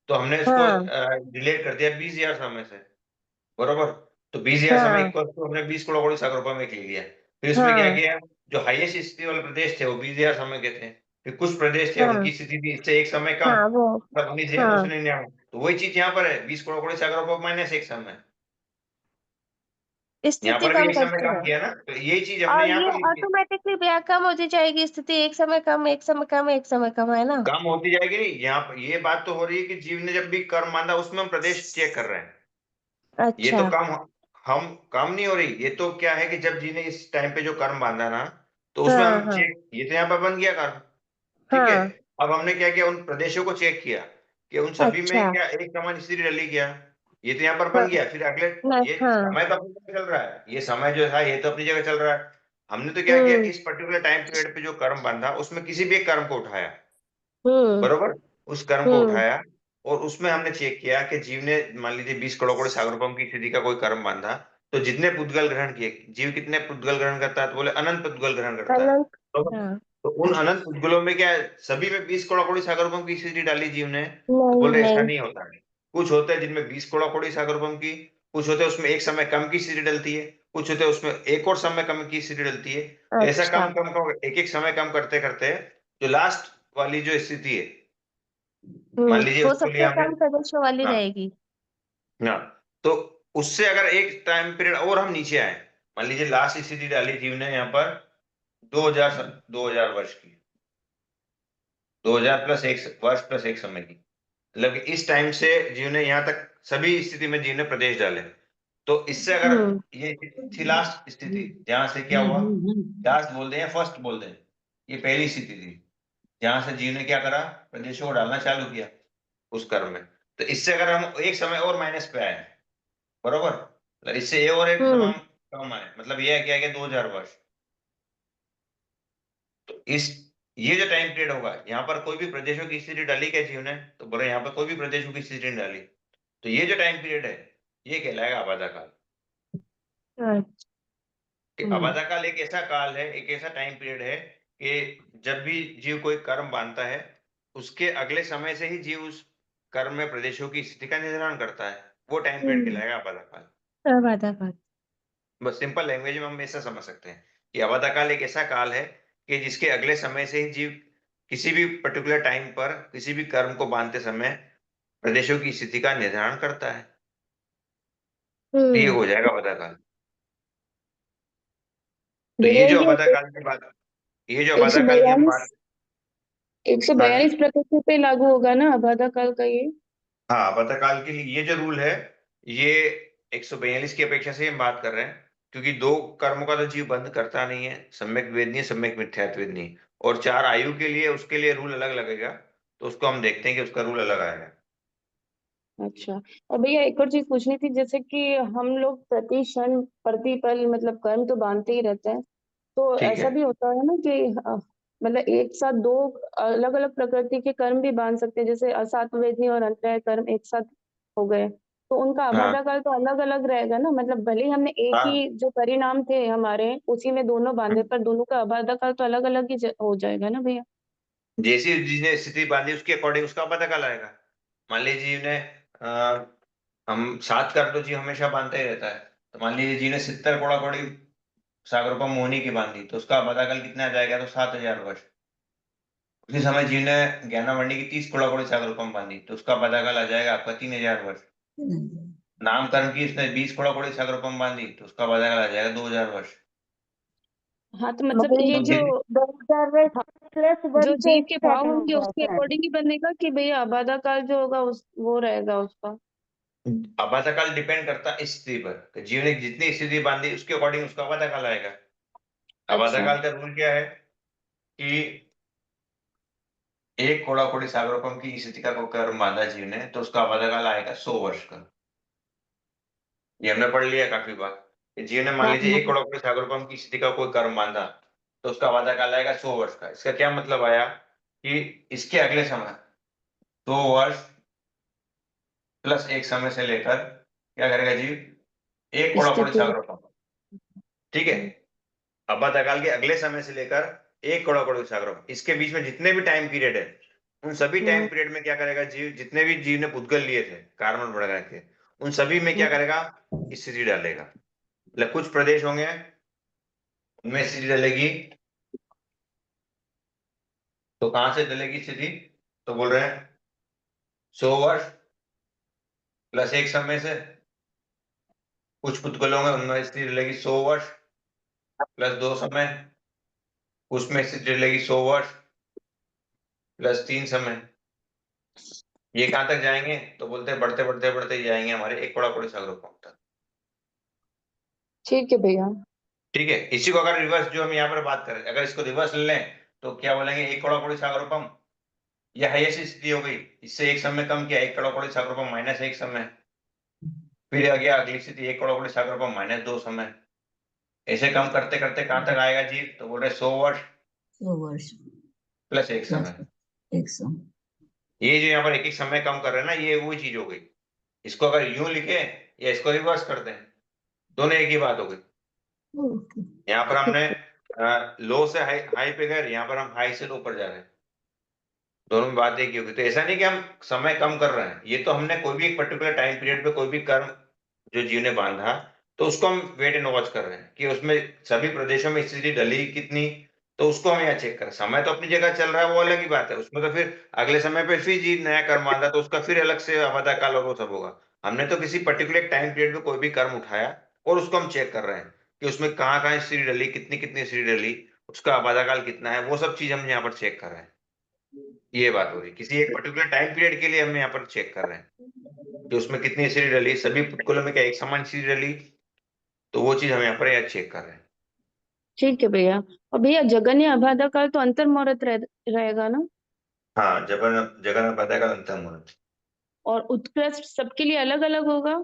तो हमने इसको हाँ डिलीट कर दिया 20,000 समय से। बरोबर। तो 20,000 समय हाँ इक्वल टू हमने 20 करोड़ सागर रुपए में लिख लिया। फिर उसमें क्या हाँ किया, जो हाईएस्ट स्थिति वाले प्रदेश थे वो 20,000 समय के थे, फिर कुछ प्रदेश थे हाँ उनकी स्थिति थी इससे एक समय कम, हाँ वो मतलब 19,999। हाँ, तो वही चीज यहाँ पर है, 20 करोड़ सागर रुपए -1 समय, यहाँ स्थिति पर भी कम एक समय करते कम हैं। किया ना, तो यही चीज हमने और यहाँ ये पर लिखी। ऑटोमेटिकली भैया कम होती जाएगी स्थिति, एक समय कम, एक समय कम, एक समय कम, है ना? कम होती जाएगी नहीं, यहाँ पर ये बात तो हो रही है कि जीव ने जब भी कर्म बांधा उसमें हम प्रदेश चेक कर रहे हैं। ये अच्छा तो कम नहीं हो रही, ये तो क्या है कि जब जी ने इस टाइम पे जो कर्म बांधा ना, तो उसमें हाँ हम हाँ चेक, ये तो यहाँ पर बन गया कर्म, ठीक है। हाँ अब हमने क्या किया, उन प्रदेशों को चेक किया कि उन सभी में अच्छा। क्या एक समान स्थिति डली क्या। ये तो यहाँ पर हाँ बन गया, फिर अगले ये हाँ। समय तो अपनी जगह चल रहा है, ये समय जो था ये तो अपनी जगह चल रहा है। हमने तो क्या किया, हम्म इस पर्टिकुलर टाइम पीरियड पे जो कर्म बंधा उसमें किसी भी एक कर्म को उठाया, हम्म बरोबर। उस कर्म को हम्म उठाया और उसमें हमने चेक किया कि जीव ने मान लीजिए 20 करोड़ सागरोपम की स्थिति का कोई कर्म बांधा, तो जितने पुद्गल ग्रहण किए, जीव कितने पुद्गल ग्रहण करता है, तो बोले अनंत पुद्गल ग्रहण करता है। अनंत। तो, हाँ। तो उन अनंत पुद्गलों में क्या है, सभी में 20 करोड़ सागरोपम की स्थिति डाली जीव ने, तो नहीं बोल रहे ऐसा नहीं। नहीं होता है। कुछ होते हैं जिनमें 20 करोड़ सागरोपम की, कुछ होते हैं उसमें एक समय कम की स्थिति डलती है, कुछ होते हैं उसमें एक और समय कम की स्थिति डलती है। तो ऐसा अच्छा। कम कम कम एक एक समय कम करते करते जो लास्ट वाली जो स्थिति है, मान लीजिए वो उसके लिए सबसे हमने, कम प्रदर्शन वाली हाँ रहेगी। हाँ, तो उससे अगर एक टाइम पीरियड और हम नीचे आए, मान लीजिए लास्ट स्थिति डाली जीव ने यहाँ पर 2000 वर्ष की, 2000 प्लस एक वर्ष प्लस एक समय की, मतलब कि इस टाइम से जीव ने यहाँ तक सभी स्थिति में जीव ने प्रदेश डाले। तो इससे अगर हम्म ये थी लास्ट स्थिति, जहां से क्या हुआ, लास्ट बोल दें या फर्स्ट बोल दें, ये पहली स्थिति थी जहां से जीव ने क्या करा, प्रदेशों को डालना चालू किया उस कर्म में। तो इससे अगर हम एक समय और माइनस पे आए, बरोबर, मतलब इससे ये और एक हम्म समय कम आए, मतलब ये है क्या कि 2000 वर्ष। तो इस ये जो टाइम पीरियड होगा, यहाँ पर कोई भी प्रदेशों की स्थिति डाली क्या जीव ने, तो बोले यहाँ पर कोई भी प्रदेशों की स्थिति नहीं डाली। तो ये जो टाइम पीरियड है ये कहलाएगा आबादा काल। अच्छा। कि आबादा काल एक ऐसा काल है, एक ऐसा टाइम पीरियड है कि जब भी जीव कोई कर्म बांधता है, उसके अगले समय से ही जीव उस कर्म में प्रदेशों की स्थिति का निर्धारण करता है, वो टाइम पीरियड हम्म कहलाएगा आबादा काल। सब आधा बात। बस सिंपल लैंग्वेज में हम ऐसा समझ सकते हैं कि अवधा काल एक ऐसा काल है कि जिसके अगले समय से ही जीव किसी भी पर्टिकुलर टाइम पर किसी भी कर्म को बांधते समय प्रदेशों की स्थिति का निर्धारण करता है। तो ये हम्म हो जाएगा अवधा काल। तो ये भैया जो ये अवधा काल की बात, ये जो एक सौ अवधा काल की हम बयालीस बात, एक सौ हाँ जी, बयालीस प्रकृति पे लागू होगा ना बाधा काल का ये। हाँ अवधा काल के लिए ये जो रूल है, ये 142 की अपेक्षा से हम बात कर रहे हैं, क्योंकि दो कर्मों का तो जीव बंद करता नहीं है, सम्यक वेदनीय सम्यक मिथ्यात्वेदनीय, और 4 आयु के लिए उसके लिए रूल अलग लगेगा। तो उसको हम देखते हैं कि उसका रूल अलग आएगा। अच्छा। और भैया एक और चीज पूछनी थी, जैसे कि हम लोग प्रति क्षण प्रति पल मतलब कर्म तो बांधते ही रहते हैं, तो ठीक है। ऐसा भी होता है ना कि मतलब एक साथ दो अलग अलग प्रकृति के कर्म भी बांध सकते हैं, जैसे असात्वेदी और अंतरय कर्म एक साथ हो गए, तो उनका हाँ आबादा काल तो अलग अलग रहेगा ना, मतलब भले ही हमने एक हाँ, ही जो परिणाम थे हमारे उसी में दोनों बांधे, पर दोनों का आबादा काल तो अलग अलग ही हो जाएगा ना भैया। जैसी जिसने स्थिति बांधी उसके अकॉर्डिंग उसका पता कल आएगा। मान लीजिए जीव ने हम 7 कर्म तो जीव हमेशा बांधते ही रहता है, तो मान लीजिए जीव ने 70 कोड़ा कोड़ी सागरोपम मोहिनी की बांधी, तो उसका पता कल कितना आ जाएगा, तो 7000 वर्ष। उसी समय जीव ने ज्ञानावंडी की 30 कोड़ा कोड़ी सागरोपम बांधी, तो उसका पता कल आ जाएगा आपका 3000 वर्ष। नामकरण की उसने 20 कोड़ा कोड़ी सागरोपम बांधी, तो उसका पता कल आ जाएगा 2000 वर्ष। हाँ तो मतलब मतलब ये तो जो 2000 वर्ष हाँ, प्लस वन जो से जीव के भाव स्टार्ट होंगे होगा उसके शायद। अकॉर्डिंग ही बनेगा कि भैया आबादा काल जो होगा उस वो रहेगा उसका। आबादा काल डिपेंड करता है स्थिति पर, कि जीव ने जितनी स्थिति बांधी उसके अकॉर्डिंग उसका आबादा काल आएगा। आबादा अच्छा। काल का रूल क्या है कि 1 कोड़ा कोड़ी सागरोपम की स्थिति का कोई कर्म बांधा जीव ने, तो उसका आबादा काल आएगा 100 वर्ष का। ये हमने पढ़ लिया काफी बार कि जीव ने मान हाँ लीजिए हाँ। 1 कोड़ा कोड़ी सागरोपम की स्थिति का कोई कर्म बांधा, तो उसका आबादा काल आएगा 100 वर्ष का। इसका क्या मतलब आया कि इसके अगले समय 2 वर्ष प्लस एक समय से लेकर क्या करेगा जीव, 1 कोड़ा कोड़ी स्थिति। सागरोपम, ठीक है। अब्बा काल के अगले समय से लेकर 1 कोड़ा कोड़ी सागरोपम, इसके बीच में जितने भी टाइम पीरियड है, उन सभी टाइम हम्म पीरियड में क्या करेगा जीव, जितने भी जीव ने पुद्गल लिए थे कार्बन बढ़ के, उन सभी में क्या हम्म। करेगा, स्थिति डालेगा। मतलब कुछ प्रदेश होंगे उनमें स्थिति डलेगी, तो कहां से डलेगी स्थिति, तो बोल रहे हैं 100 वर्ष प्लस एक समय से। कुछ पुद्गल होंगे उनमें स्थिति डलेगी 100 वर्ष प्लस 2 समय। कुछ में स्थिति डलेगी 100 वर्ष प्लस 3 समय। ये कहां तक जाएंगे, तो बोलते हैं बढ़ते बढ़ते बढ़ते ही जाएंगे हमारे 1 कोड़ा कोड़ी सागरोपम तक। ठीक है भैया। ठीक है, इसी को अगर रिवर्स जो हम यहाँ पर बात करें, अगर इसको रिवर्स ले लें, तो क्या बोलेंगे, 1 कोड़ा कोड़ी सागरोपम ये हाईएस्ट स्थिति हो गई, इससे एक समय कम किया, 1 करोड़ 40 लाख रुपए माइनस 1 समय, फिर आ गया अगली स्थिति 1 करोड़ 40 लाख रुपए माइनस 2 समय। ऐसे कम करते करते कहां तक आएगा जी? तो बोल रहे 100 वर्ष 100 वर्ष प्लस 1 समय। 100। ये जो यहाँ पर एक एक समय कम कर रहे हैं ना, ये वही चीज हो गई। इसको अगर यूं लिखे या इसको रिवर्स कर दें, दोनों एक ही बात हो गई। ओके। यहाँ पर हमने लो से हाई हाई पे गए, यहाँ पर हम हाई से लो पर जा रहे हैं, दोनों में बात एक ही होगी। तो ऐसा नहीं कि हम समय कम कर रहे हैं, ये तो हमने कोई भी एक पर्टिकुलर टाइम पीरियड पे कोई भी कर्म जो जीव ने बांधा, तो उसको हम वेट एंड वॉच कर रहे हैं कि उसमें सभी प्रदेशों में स्थिति डली कितनी, तो उसको हम यहाँ चेक करें। समय तो अपनी जगह चल रहा है, वो अलग ही बात है, उसमें तो फिर अगले समय पे फिर जीव नया कर्म बांधा तो उसका फिर अलग से अवधा काल और वो सब होगा। हमने तो किसी पर्टिकुलर टाइम पीरियड में कोई भी कर्म उठाया और उसको हम चेक कर रहे हैं कि उसमें कहाँ कहाँ स्थिति डली, कितनी कितनी स्थिति डली, उसका अवधा काल कितना है, वो सब चीज हम यहाँ पर चेक कर रहे हैं। ये बात हो रही, किसी एक पर्टिकुलर टाइम पीरियड के लिए हम यहाँ पर चेक कर रहे हैं कि उसमें कितनी एसिड डली, सभी पुतकुलों में क्या एक समान एसिड डली, तो वो चीज हम यहाँ पर यार चेक कर रहे हैं। ठीक है भैया। और भैया जगन्य अबाधा काल तो अंतर मुहूर्त रहेगा ना? हाँ, जगन जगन पता का अंतर मुहूर्त, और उत्कृष्ट सबके लिए अलग अलग होगा?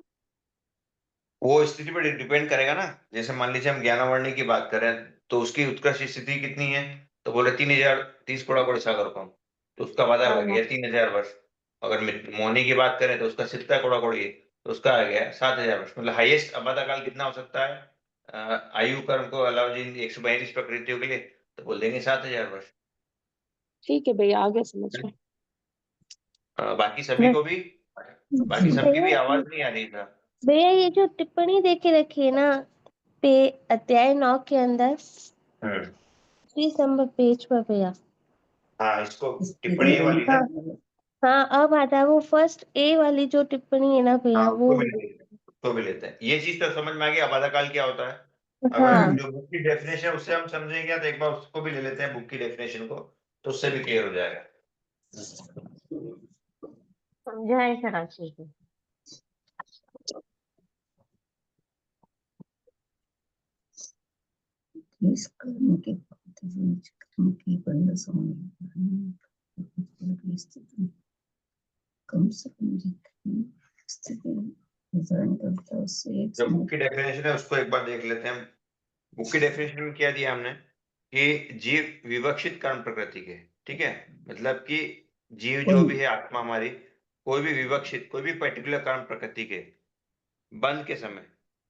वो स्थिति पर डिपेंड करेगा ना। जैसे मान लीजिए हम ज्ञानावर्णी की बात करें, तो उसकी उत्कृष्ट स्थिति कितनी है? तो बोले 3030 कोड़ा कोड़ी सागर कम, तो उसका वादा हाँ आ हाँ। गया 3000 वर्ष। अगर मौनी की बात करें तो उसका 70 कोड़ा कोड़ी है, तो उसका आ गया 7000 वर्ष। मतलब हाईएस्ट अबाधा काल कितना हो सकता है आयु कर्म को अलावा जिन 142 प्रकृतियों के लिए? तो बोल देंगे 7000 वर्ष। ठीक है भैया, आगे समझ में। बाकी सभी को भी, बाकी सबकी भी भैया आवाज नहीं आ रही था। भैया ये जो टिप्पणी देके रखी है ना पे अध्याय 9 के अंदर, हम्म, 30 नंबर पेज पर भैया। हाँ, इसको टिप्पणी ये वाली ना, हाँ हाँ, अब आता है वो फर्स्ट ए वाली जो टिप्पणी है ना हाँ भैया, वो उसको भी लेते हैं, उसको भी लेते हैं। ये चीज तो समझ में आ गई अबाधा काल क्या होता है। अगर हाँ जो बुक की डेफिनेशन है उससे हम समझेंगे तो एक बार उसको भी ले लेते हैं, बुक की डेफिनेशन को, तो उससे भी क्लियर हो जाएगा। समझाए कराची को। इस कर्म के कर्म की बंद स्थिति कम से कम जितनी स्थिति निर्धारण करता है उससे एक जो समय बुक की डेफिनेशन है उसको एक बार देख लेते हैं। बुक की डेफिनेशन में क्या दिया हमने कि जीव विवक्षित कर्म प्रकृति के, ठीक है, मतलब कि जीव जो भी है आत्मा हमारी, कोई भी विवक्षित कोई भी पर्टिकुलर कर्म प्रकृति के बंध के समय,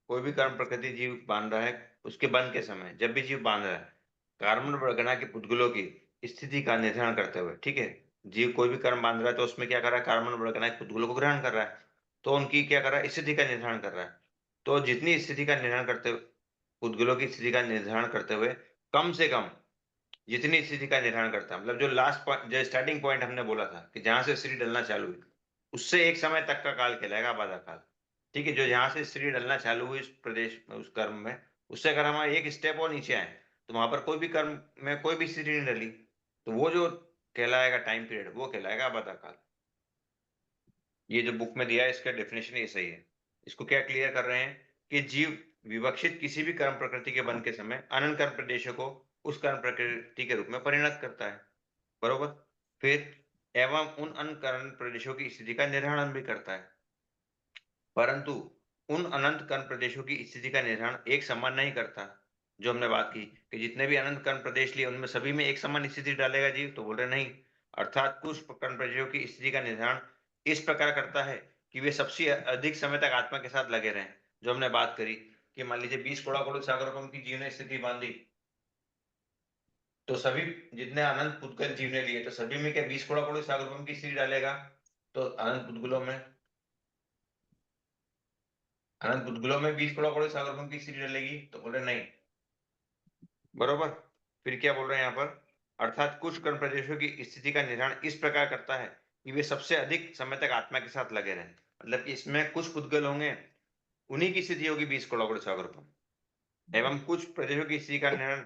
कोई भी कर्म प्रकृति जीव बांध रहा है, उसके बंध के समय जब भी जीव बांध रहा है, कार्बन वर्गना के पुद्गलों की स्थिति का निर्धारण करते हुए, ठीक है, जीव कोई भी कर्म बांध रहा है तो उसमें क्या कर रहा है, कार्बन वर्गना के पुद्गलों को ग्रहण कर रहा है, तो उनकी क्या कर रहा है, स्थिति का निर्धारण कर रहा है। तो जितनी स्थिति का निर्धारण करते हुए, पुद्गलों की स्थिति का निर्धारण करते हुए कम से कम जितनी स्थिति का निर्धारण करता है, मतलब जो लास्ट पॉइंट, जो स्टार्टिंग पॉइंट हमने बोला था कि जहां से स्थिति डलना चालू हुई, उससे एक समय तक का काल कहलाएगा बाधा काल। ठीक है, जो जहां से स्थिति डलना चालू हुई उस प्रदेश में, उस कर्म में, उससे अगर हम एक स्टेप और नीचे आए तो वहां पर कोई भी कर्म में कोई भी स्थिति नहीं डली, तो वो जो कहलाएगा टाइम पीरियड, वो कहलाएगा बाधा काल। ये जो बुक में दिया है इसका डेफिनेशन ये सही है। इसको क्या क्लियर कर रहे हैं कि जीव विवक्षित किसी भी कर्म प्रकृति के बन के समय अनंत कर्म प्रदेशों को उस कर्म प्रकृति के रूप में परिणत करता है, बरोबर। फिर एवं उन अनंत कर्म प्रदेशों की स्थिति का निर्धारण भी करता है, परंतु उन अनंत कर्म प्रदेशों की स्थिति का निर्धारण एक समान नहीं करता। जो हमने बात की कि जितने भी अनंत कर्म प्रदेश लिए उनमें सभी में एक समान स्थिति डालेगा जीव, तो बोल रहे नहीं, अर्थात कुछ कर्म प्रदेशों की स्थिति का निर्धारण इस प्रकार करता है कि वे सबसे अधिक समय तक आत्मा के साथ लगे रहें। जो हमने बात करी कि मान लीजिए 20 करोड़ करोड़ सागरों की जीव ने स्थिति बांधी, तो सभी जितने अनंत पुद्गल जीव ने लिए, तो सभी में क्या 20 करोड़ करोड़ सागरों की स्थिति डालेगा? तो अनंत पुद्गलों में, अनंत पुद्गलों में 20 करोड़ करोड़ सागरों की स्थिति डलेगी? तो बोल रहे नहीं, बरोबर। फिर क्या बोल रहे हैं यहाँ पर, अर्थात कुछ कर्म प्रदेशों की स्थिति का निर्धारण इस प्रकार करता है कि वे सबसे अधिक समय तक आत्मा के साथ लगे रहें। मतलब कि इसमें कुछ पुद्गल होंगे, उन्हीं की स्थिति होगी 20 करोड़ सागर, एवं कुछ प्रदेशों की स्थिति का निर्धारण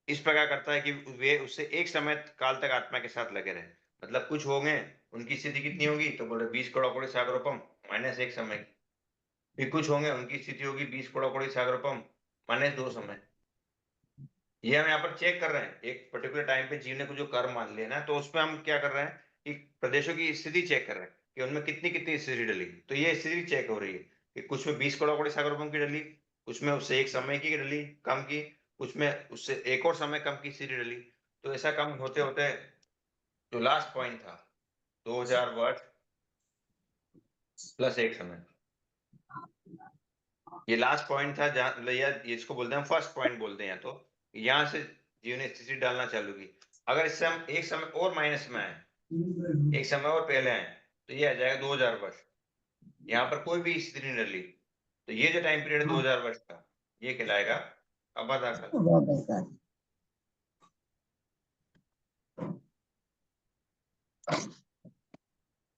इस प्रकार करता है कि वे उससे एक समय काल तक आत्मा के साथ लगे रहें। मतलब कुछ होंगे, उनकी स्थिति कितनी होगी? तो बोले 20 करोड़ सागरोपम माइनस एक समय की। फिर कुछ होंगे, उनकी स्थिति होगी 20 करोड़ सागरोपम माइनस 2 समय। ये हम यहाँ पर चेक कर रहे हैं, एक पर्टिकुलर टाइम पे जीव ने कुछ जो कर्म मान लिया ना, तो उसमें हम क्या कर रहे हैं कि प्रदेशों की स्थिति चेक कर रहे हैं कि उनमें कितनी कितनी स्थिति डली। तो ये स्थिति चेक हो रही है कि कुछ में 20 करोड़ सागर रुपयों की डली, कुछ में उससे एक समय की डली कम की, कुछ में उससे एक और समय कम की स्थिति डली। तो ऐसा कम होते होते जो लास्ट पॉइंट था 2000 वर्ष प्लस एक समय, ये लास्ट पॉइंट था जहां मतलब या इसको बोलते हैं फर्स्ट पॉइंट बोलते हैं। तो यहाँ से जीव ने स्थिति डालना चालू की। अगर इससे हम एक समय और माइनस में आए, एक समय और पहले आए, तो ये आ जाएगा 2000 वर्ष। यहाँ पर कोई भी स्थिति नहीं डली, तो ये जो टाइम पीरियड है 2000 वर्ष का, ये कहलाएगा अबाधा काल। अबाधा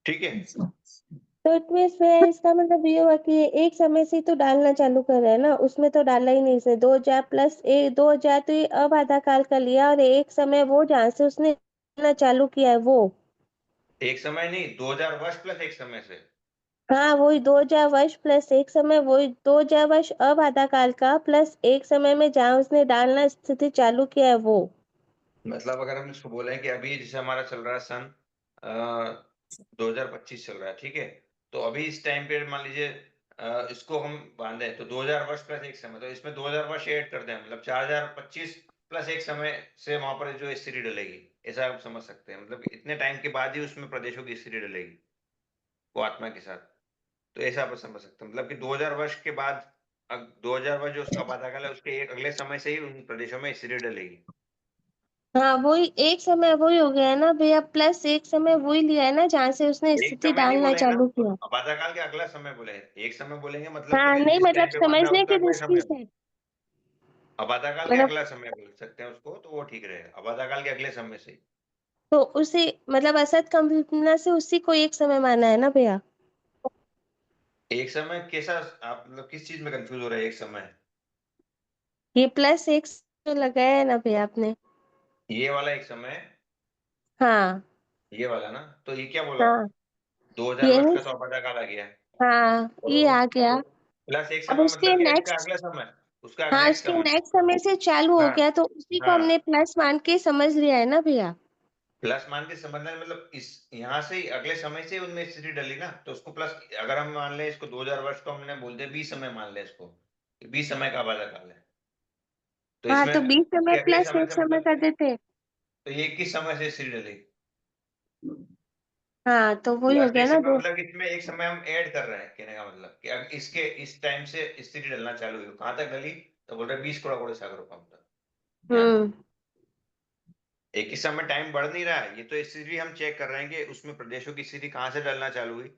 ठीक है। काल। तो इट मीन्स इसका मतलब ये हुआ कि एक समय से तो डालना चालू कर रहे हैं ना, उसमें तो डाला ही नहीं इसने 2000 प्लस 2000, तो ये अब आधा काल का लिया, और एक समय वो जहाँ से उसने डालना चालू किया है वो। एक समय नहीं, 2000 वर्ष प्लस एक समय से। हाँ वही 2000 वर्ष प्लस एक समय, वही 2000 वर्ष अब आधा काल का प्लस एक समय में जहाँ उसने डालना स्थिति चालू किया है वो। मतलब अगर हम इसको बोले कि अभी जैसे हमारा चल रहा है सन 2025 चल रहा है, ठीक है। तो अभी इस टाइम पे मान लीजिए इसको हम बांधे तो 2000 वर्ष प्लस एक समय, तो इसमें 2000 वर्ष ऐड कर दें, मतलब 4025 प्लस एक समय से वहां पर जो स्थिति डलेगी, ऐसा आप समझ सकते हैं। मतलब इतने टाइम के बाद ही उसमें प्रदेशों की स्थिति डलेगी वो आत्मा के साथ। तो ऐसा आप समझ सकते हैं, मतलब कि 2000 वर्ष के बाद 2000 वर्ष जो उसका बाधा काल है, उसके एक अगले समय से ही उन प्रदेशों में स्थिति डलेगी। हाँ वही एक समय वही हो गया है ना भैया, प्लस एक समय वही लिया है ना जहाँ से उसने एक स्थिति समय नहीं डालना बोले ना, चालू किया। बाधा काल के अगला समय बोले। एक समय बोलेंगे मतलब हाँ कि नहीं जिस मतलब टाइम पे बांधा समझने उसका की अगला दृष्टि समय से, बोले। बाधा काल के मतलब अगला समय बोल सकते हैं उसको, तो वो ठीक रहेगा। बाधा काल के अगले समय से। तो उसी मतलब असत कल्पना से उसी को एक समय माना है ना भैया। एक समय कैसा, आप मतलब किस चीज में कंफ्यूज हो रहे हैं एक समय? ये प्लस एक जो लगाया है ना भैया आपने। ये वाला एक समय, हाँ ये वाला ना, तो ये क्या बोला? हाँ 2000 वर्ष यही, का तो बाधा काल आ गया। हाँ ये आ गया। प्लस एक अब समय उसके मतलब कि इसका नेक्स्ट, अगला समय, उसका हाँ नेक्स्ट उसके समय। नेक्स्ट समय से चालू हो हाँ गया, तो उसी को हमने हाँ, प्लस मान के समझ लिया है ना भैया। प्लस मान के समझना है, मतलब इस यहाँ से ही अगले समय से उनमें स्थिति डली ना, तो उसको प्लस। अगर हम मान लें इसको 2000 वर्ष को हमने बोल दिया 20 समय मान लें इसको, 20 समय का बाधा काल है। तो हाँ इसमें तो 20 समय इसके अगले प्लस समय एक से समय मतलब कर देते। तो ये 21 समय से स्थिति डली। हाँ तो वही हो प्लस गया एक ना समय दो। मतलब इसमें एक समय हम ऐड कर रहे हैं, कहने का मतलब कि अब इसके इस टाइम से स्थिति डलना चालू हुई, कहां तक डली? तो बोल रहे 20 करोड़ सागर रुपये तक। यहाँ हम्म एक ही समय टाइम बढ़ नहीं रहा है, ये तो स्थिति हम चेक कर रहे हैं कि उसमें प्रदेशों की स्थिति कहां से डलना चालू हुई।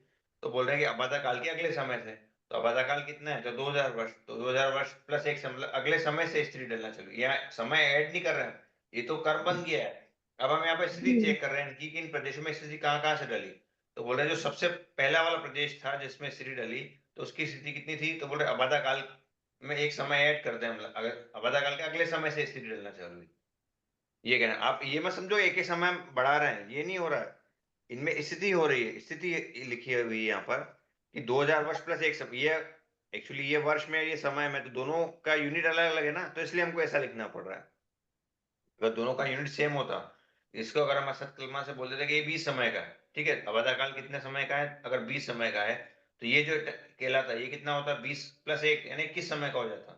तो बोल रहे हैं कि अबाधा काल के अगले समय से। तो अबाधा काल कितना है? तो 2000 वर्ष, तो 2000 वर्ष प्लस एक समय, मतलब अगले समय से स्थिति डलना चालू हुई। यहाँ समय ऐड नहीं कर रहे हैं, ये तो कर्म बन गया है। अब हम यहाँ पर स्थिति हम्म चेक कर रहे हैं कि इन प्रदेशों में स्थिति कहाँ कहाँ से डली। तो बोल रहे हैं जो सबसे पहला वाला प्रदेश था जिसमें स्थिति डली, तो उसकी स्थिति कितनी थी? तो बोल रहे अबाधा काल में एक समय ऐड करते हैं, मतलब अगर अबाधा काल के अगले समय से स्थिति डलना चालू हुई। ये कहना, आप ये मत समझो एक ही समय हम बढ़ा रहे हैं, ये नहीं हो रहा है। इनमें स्थिति हो रही है, स्थिति लिखी हुई है यहाँ पर कि 2000 वर्ष प्लस एक समय। ये एक्चुअली ये वर्ष में, ये समय में, तो दोनों का यूनिट अलग अलग है ना, तो इसलिए हमको ऐसा लिखना पड़ रहा है। अगर दोनों का यूनिट सेम होता, इसको अगर हम असत कलमा से बोल देते कि ये 20 समय का है, ठीक है, अबाधा काल कितने समय का है? अगर 20 समय का है, तो ये जो कहलाता ये कितना होता? 20 प्लस एक, यानी 21 समय का हो जाता।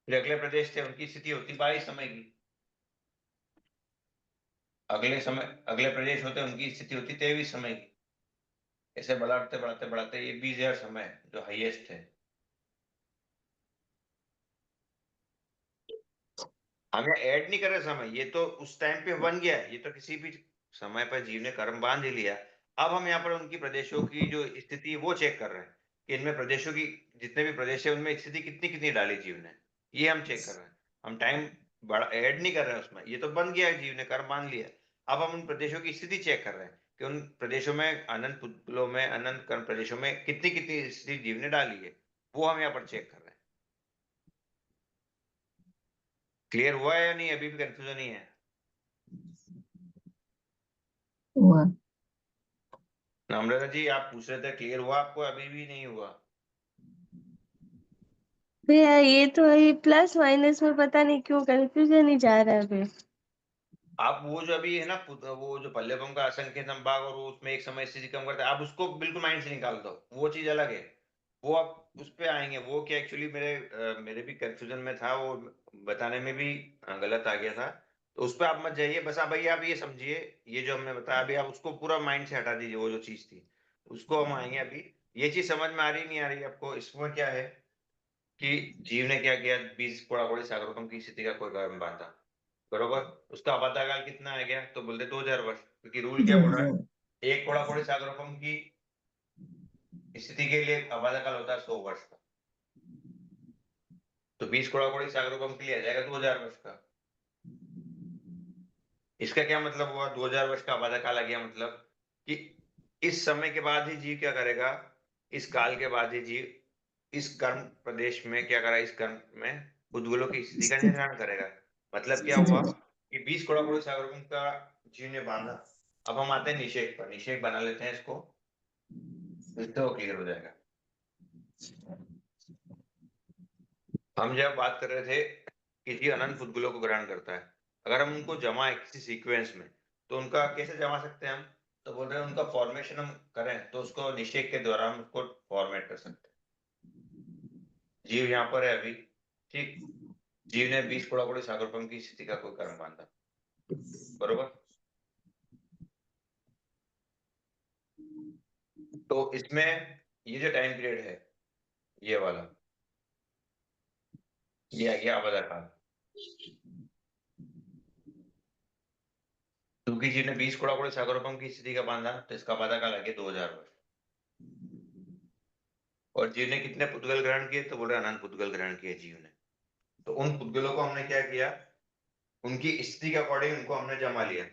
फिर अगले प्रदेश थे, उनकी स्थिति होती 22 समय की। अगले समय अगले प्रदेश होते उनकी स्थिति होती 23 समय की। ऐसे बढ़ाते बढ़ाते बढ़ाते ये 20,000 समय जो हाईएस्ट है। हम यहाँ ऐड नहीं कर रहे समय, ये तो उस टाइम पे बन गया है, ये तो किसी भी समय पर जीव ने कर्म बांध ही लिया। अब हम यहाँ पर उनकी प्रदेशों की जो स्थिति है वो चेक कर रहे हैं कि इनमें प्रदेशों की, जितने भी प्रदेश है उनमें स्थिति कितनी कितनी डाली जीव ने, ये हम चेक कर रहे हैं। हम टाइम बड़ा ऐड नहीं कर रहे हैं उसमें, ये तो बन गया है, जीव ने कर्म बांध लिया। अब हम उन प्रदेशों की स्थिति चेक कर रहे हैं कि उन प्रदेशों में, अनंत पुतलों में, अनंत कर्म प्रदेशों में कितनी कितनी स्थिति जीव ने डाली है, वो हम यहाँ पर चेक कर रहे हैं। क्लियर हुआ है या नहीं? अभी भी कंफ्यूजन नहीं है? हुआ। नम्रता जी आप पूछ रहे थे, क्लियर हुआ आपको? अभी भी नहीं हुआ? भैया ये तो ये प्लस माइनस में पता नहीं क्यों कंफ्यूजन ही जा रहा है भैया। आप वो जो अभी है ना वो जो पल्लेपम का असंख्य संभाग और वो उसमें एक समय स्थिति कम करता है, आप उसको बिल्कुल माइंड से निकाल दो, वो चीज अलग है। वो आप उस पे आएंगे, वो क्या एक्चुअली मेरे भी कंफ्यूजन में था, वो बताने में भी गलत आ गया था। तो उस पर आप मत जाइए, बस आप भैया आप ये समझिए, ये जो हमने बताया अभी आप उसको पूरा माइंड से हटा दीजिए, वो जो चीज थी उसको हम आएंगे अभी। ये चीज समझ में आ रही नहीं आ रही आपको? इसमें क्या है कि जीव ने क्या किया, 20 कोड़ाकोड़ी सागरोपम की स्थिति का कोई कारण बांधा, बरोबर। उसका आपातकाल कितना आ गया, तो बोलते 2000 वर्ष, क्योंकि रूल क्या बोल रहा है, एक कोड़ाकोड़ी सागरोपम की स्थिति के लिए आपातकाल होता है 100 वर्ष का। तो 20 कोड़ाकोड़ी सागरोपम के लिए आ जाएगा 2000 वर्ष का। इसका क्या मतलब हुआ, 2000 वर्ष का आपातकाल आ गया, मतलब कि इस समय के बाद ही जीव क्या करेगा, इस काल के बाद ही जीव इस कर्म प्रदेश में क्या करा, इस कर्म में उद्गुलों की स्थिति का निर्धारण करेगा। मतलब क्या हुआ कि 20 कोड़ाकोड़ी सागरोपम का जीव ने बांधा। अब हम आते हैं निषेक पर, निषेक बना लेते हैं इसको, इससे वो क्लियर हो जाएगा। हम जब बात कर रहे थे कि जी अनंत उद्गुलों को ग्रहण करता है, अगर हम उनको जमा किसी सीक्वेंस में, तो उनका कैसे जमा सकते हैं हम, तो बोल रहे हैं उनका फॉर्मेशन हम करें तो उसको निषेक के द्वारा हम उसको फॉर्मेट कर सकते हैं। जीव यहाँ पर है अभी, ठीक, जीव ने 20 कोड़ाकोड़ी सागरोपम की स्थिति का कोई कारण बांधा, बरोबर। तो इसमें ये जो टाइम पीरियड है, ये वाला, ये आ गया आपातकाल, क्योंकि जी ने 20 कोड़ाकोड़ी सागरोपम की स्थिति का बांधा, तो इसका आपातकाल आ गया 2000 वर्ष। और जीव ने कितने पुद्गल ग्रहण किए, तो बोल रहे अनंत पुद्गल ग्रहण किए जीव ने। तो उन पुद्गलों को हमने क्या किया, उनकी स्थिति के अकॉर्डिंग उनको हमने जमा लिया,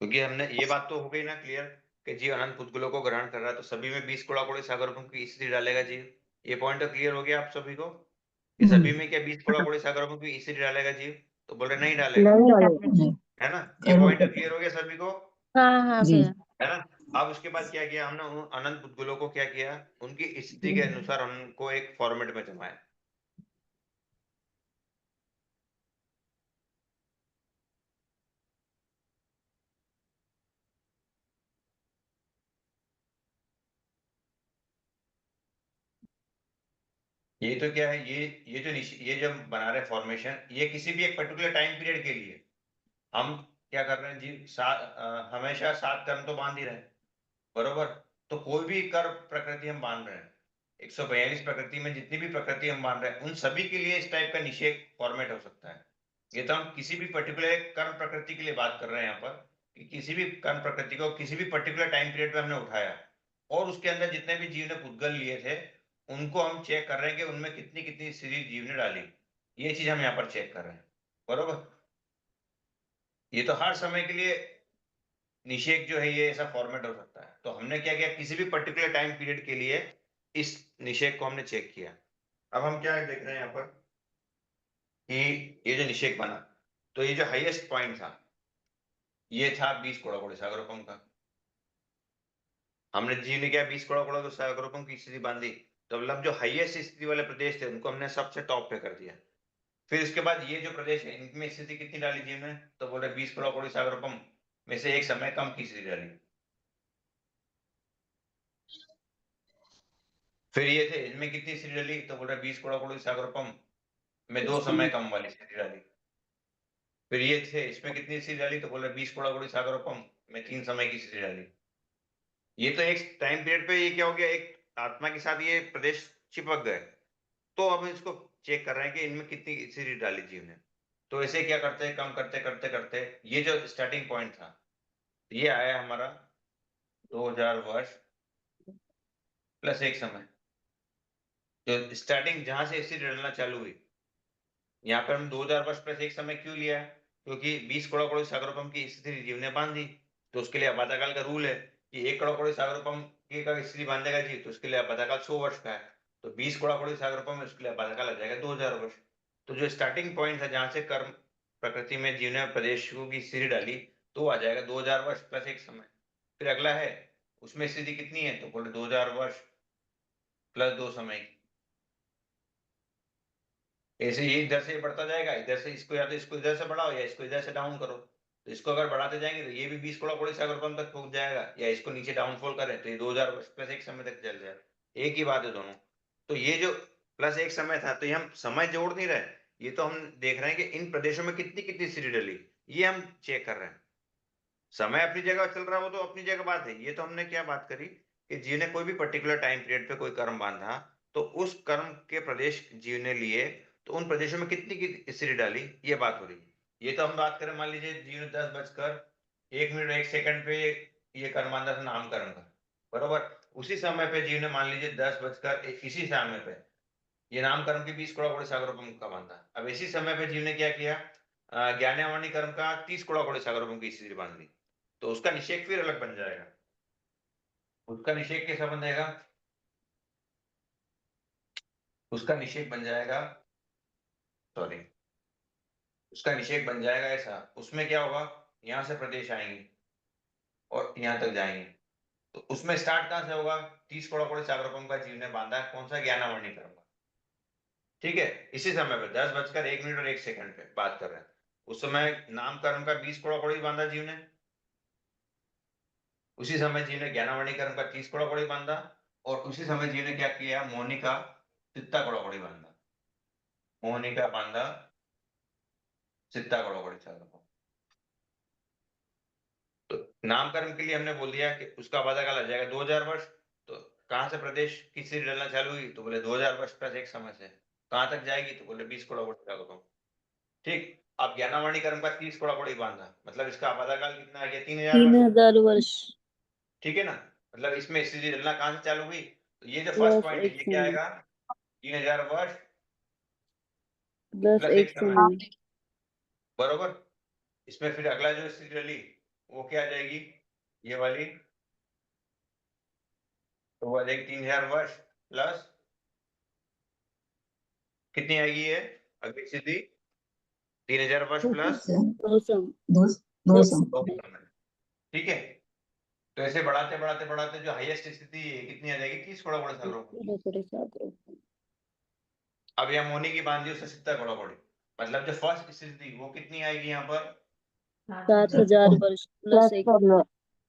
क्योंकि हमने ये बात तो हो गई ना क्लियर कि जीव अनंत पुद्गलों को ग्रहण कर रहा है, तो सभी में 20 कोड़ाकोड़ी सागरोपम की स्थिति डालेगा जीव। ये पॉइंट तो क्लियर हो गया आप सभी को कि सभी में क्या 20 कोड़ाकोड़ी सागरोपम की स्थिति डालेगा जीव, तो बोल रहे नहीं डालेगा, है ना। ये पॉइंट तो क्लियर हो गया सभी को, हाँ हाँ जी। भैया। है ना। अब उसके बाद क्या किया हमने, उन अनंत पुद्गलों को क्या किया, उनकी स्थिति के अनुसार उनको एक फॉर्मेट में जमाया। ये तो क्या है, ये जो ये जो बना रहे फॉर्मेशन, ये किसी भी एक पर्टिकुलर टाइम पीरियड के लिए हम क्या कर रहे हैं जी, हमेशा 7 कर्म तो बांध ही रहे हैं, बरोबर। तो कोई भी कर्म प्रकृति हम बांध रहे हैं, 142 प्रकृति में जितनी भी प्रकृति हम बांध रहे हैं, उन सभी के लिए इस टाइप का निषेक फॉर्मेट हो सकता है। ये तो हम किसी भी पर्टिकुलर कर्म प्रकृति के लिए बात कर रहे हैं यहाँ पर, कि किसी भी कर्म प्रकृति को किसी भी पर्टिकुलर टाइम पीरियड में हमने उठाया, और उसके अंदर जितने भी जीव ने पुद्गल लिए थे, उनको हम चेक कर रहे हैं कि उनमें कितनी कितनी सीरीज जीव ने डाली। ये चीज हम यहाँ पर चेक कर रहे हैं, बरोबर। ये तो हर समय के लिए निषेक जो है ये ऐसा फॉर्मेट हो सकता है। तो हमने क्या किया, किसी भी पर्टिकुलर टाइम पीरियड के लिए इस निषेक को हमने चेक किया। अब हम क्या देख रहे हैं यहाँ पर कि ये जो निषेक बना, तो ये जो हाईएस्ट पॉइंट था, ये था 20 कोड़ाकोड़ी सागरोपम का। हमने जी ने क्या 20 कोड़ाकोड़ी सागरोपम की स्थिति बांधी, तो मतलब जो हाईएस्ट स्थिति वाले प्रदेश थे उनको हमने सबसे टॉप पे कर दिया। फिर उसके बाद ये जो प्रदेश है इनमें स्थिति कितनी डाली जी ने, तो बोले 20 कोड़ाकोड़ी सागरोपम में से एक समय कम की स्थिति डाली। फिर ये थे इनमें कितनी स्थिति डाली, तो बोल रहे 20 कोड़ाकोड़ी सागरोपम में 2 समय कम वाली स्थिति डाली। फिर ये थे इसमें कितनी स्थिति डाली, तो बोल रहे 20 कोड़ाकोड़ी सागरोपम में 3 समय की स्थिति डाली। ये तो एक टाइम पीरियड पे ये क्या हो गया, एक आत्मा के साथ ये प्रदेश चिपक गए। तो अब इसको चेक कर रहे हैं कि इनमें कितनी स्थिति डाली जीव ने। तो ऐसे क्या करते हैं, कम करते करते करते ये जो स्टार्टिंग पॉइंट था, ये आया हमारा 2000 वर्ष प्लस एक समय। जो स्टार्टिंग जहां से स्थिति डालना चालू हुई, यहाँ पर हम 2000 वर्ष प्लस एक समय क्यों लिया है, क्योंकि 20 कोड़ाकोड़ी सागरोपम की स्थिति जीव ने बांधी। तो उसके लिए आपातकाल का रूल है कि 1 कोड़ाकोड़ी सागरोपम की का स्थिति बांधेगा जीव, तो उसके लिए आपातकाल 100 वर्ष का है। तो 20 कोड़ाकोड़ी सागरोपम में उसके लिए आपातकाल आ जाएगा 2000 वर्ष। तो जो स्टार्टिंग पॉइंट था जहां से कर्म प्रकृति में जीव ने प्रदेशों की स्थिति डाली, तो आ जाएगा 2000 वर्ष प्लस एक समय। फिर अगला है उसमें स्थिति कितनी है, तो बोले 2000 वर्ष प्लस 2 समय की। ऐसे ही इधर से बढ़ता जाएगा, इधर से इसको या तो इसको इधर से बढ़ाओ या इसको इधर से डाउन करो। तो इसको अगर बढ़ाते जाएंगे तो ये भी 20 करोड़ कोड़ी सागर पंप तक पहुंच जाएगा, या इसको नीचे डाउनफॉल करें तो ये 2000 वर्ष प्लस एक समय तक चल जाएगा। एक ही बात है दोनों। तो ये जो प्लस एक समय था, तो ये हम समय जोड़ नहीं रहे, ये तो हम देख रहे हैं कि इन प्रदेशों में कितनी कितनी स्थिति डली, ये हम चेक कर रहे हैं। समय अपनी जगह चल रहा हो तो अपनी जगह बात है। ये तो हमने क्या बात करी कि जीव ने कोई भी पर्टिकुलर टाइम पीरियड पे कोई कर्म बांधा, तो उस कर्म के प्रदेश जीव ने लिए, तो उन प्रदेशों में कितनी की स्थिति डाली, ये बात हो रही है। ये तो हम बात करें, मान लीजिए जीव ने 10:01 पे ये कर्म बांधा था नामकरण का, बरोबर। उसी समय पे जीव ने मान लीजिए 10 इसी समय पे ये नामकरण के 20 करोड़ सागर पंप का बांधा। अब इसी समय पे जीव ने क्या किया, ज्ञानवाणी कर्म का 30 करोड़ सागर पंप की स्थिति बांध दी, तो उसका निषेक फिर अलग बन जाएगा। उसका निषेक कैसा बन जाएगा, उसका निषेक बन जाएगा, सॉरी, उसका निषेक बन जाएगा ऐसा। उसमें क्या होगा, यहां से प्रदेश आएंगे और यहां तक जाएंगे, तो उसमें स्टार्ट कहां से होगा, 30 करोड़ सागर पंप का जीव ने बांधा, कौन सा, ज्ञानवाणी कर्म का, ठीक है। इसी समय पे 10:01 पे बात कर रहे हैं। उस समय नामकरण का 20 करोड़ बांधा जीव ने, उसी समय जी ने ज्ञानवाणी कर्म का 30 करोड़ बांधा, और उसी समय जी ने क्या किया, मोहनी का चित्ता करोड़ बांधा, मोहनी का बांधा चित्ता करोड़ सागर। तो नामकरण के लिए हमने बोल दिया कि उसका वादा काल आ जाएगा 2000 वर्ष। तो कहां से प्रदेश की स्थिति डलना चालू हुई, तो बोले 2000 वर्ष प्लस एक समय से कहां तक जाएगी, तो बोले 20 करोड़ सागर। ठीक। अब ज्ञानवाणी कर्म का 30 करोड़ बांधा, मतलब इसका वादा काल कितना आ गया, 3000 वर्ष। 3000 वर्ष ठीक है ना, मतलब इसमें स्थिति डलना कहां से चालू हुई, तो ये जो फर्स्ट प्लस पॉइंट है एक ये क्या समय आएगा, 3000 वर्ष प्लस प्लस एक एक समय, समय बरोबर। इसमें फिर अगला जो स्थिति डली वो क्या आ जाएगी, ये वाली, तो वो आ जाएगी 3000 वर्ष प्लस कितनी आएगी ये अगली स्थिति, 3000 वर्ष प्लस 2 समय दो दो दो सम 2 समय। ठीक है, तो ऐसे बढ़ाते बढ़ाते बढ़ाते जो हाईएस्ट स्थिति है कितनी आ जाएगी, 30 करोड़ सागरों को। अब यहाँ मोनी की बांधी उससे 70 करोड़, मतलब जो फर्स्ट स्थिति थी वो कितनी आएगी यहाँ पर, 7000 वर्ष प्लस प्लस एक वन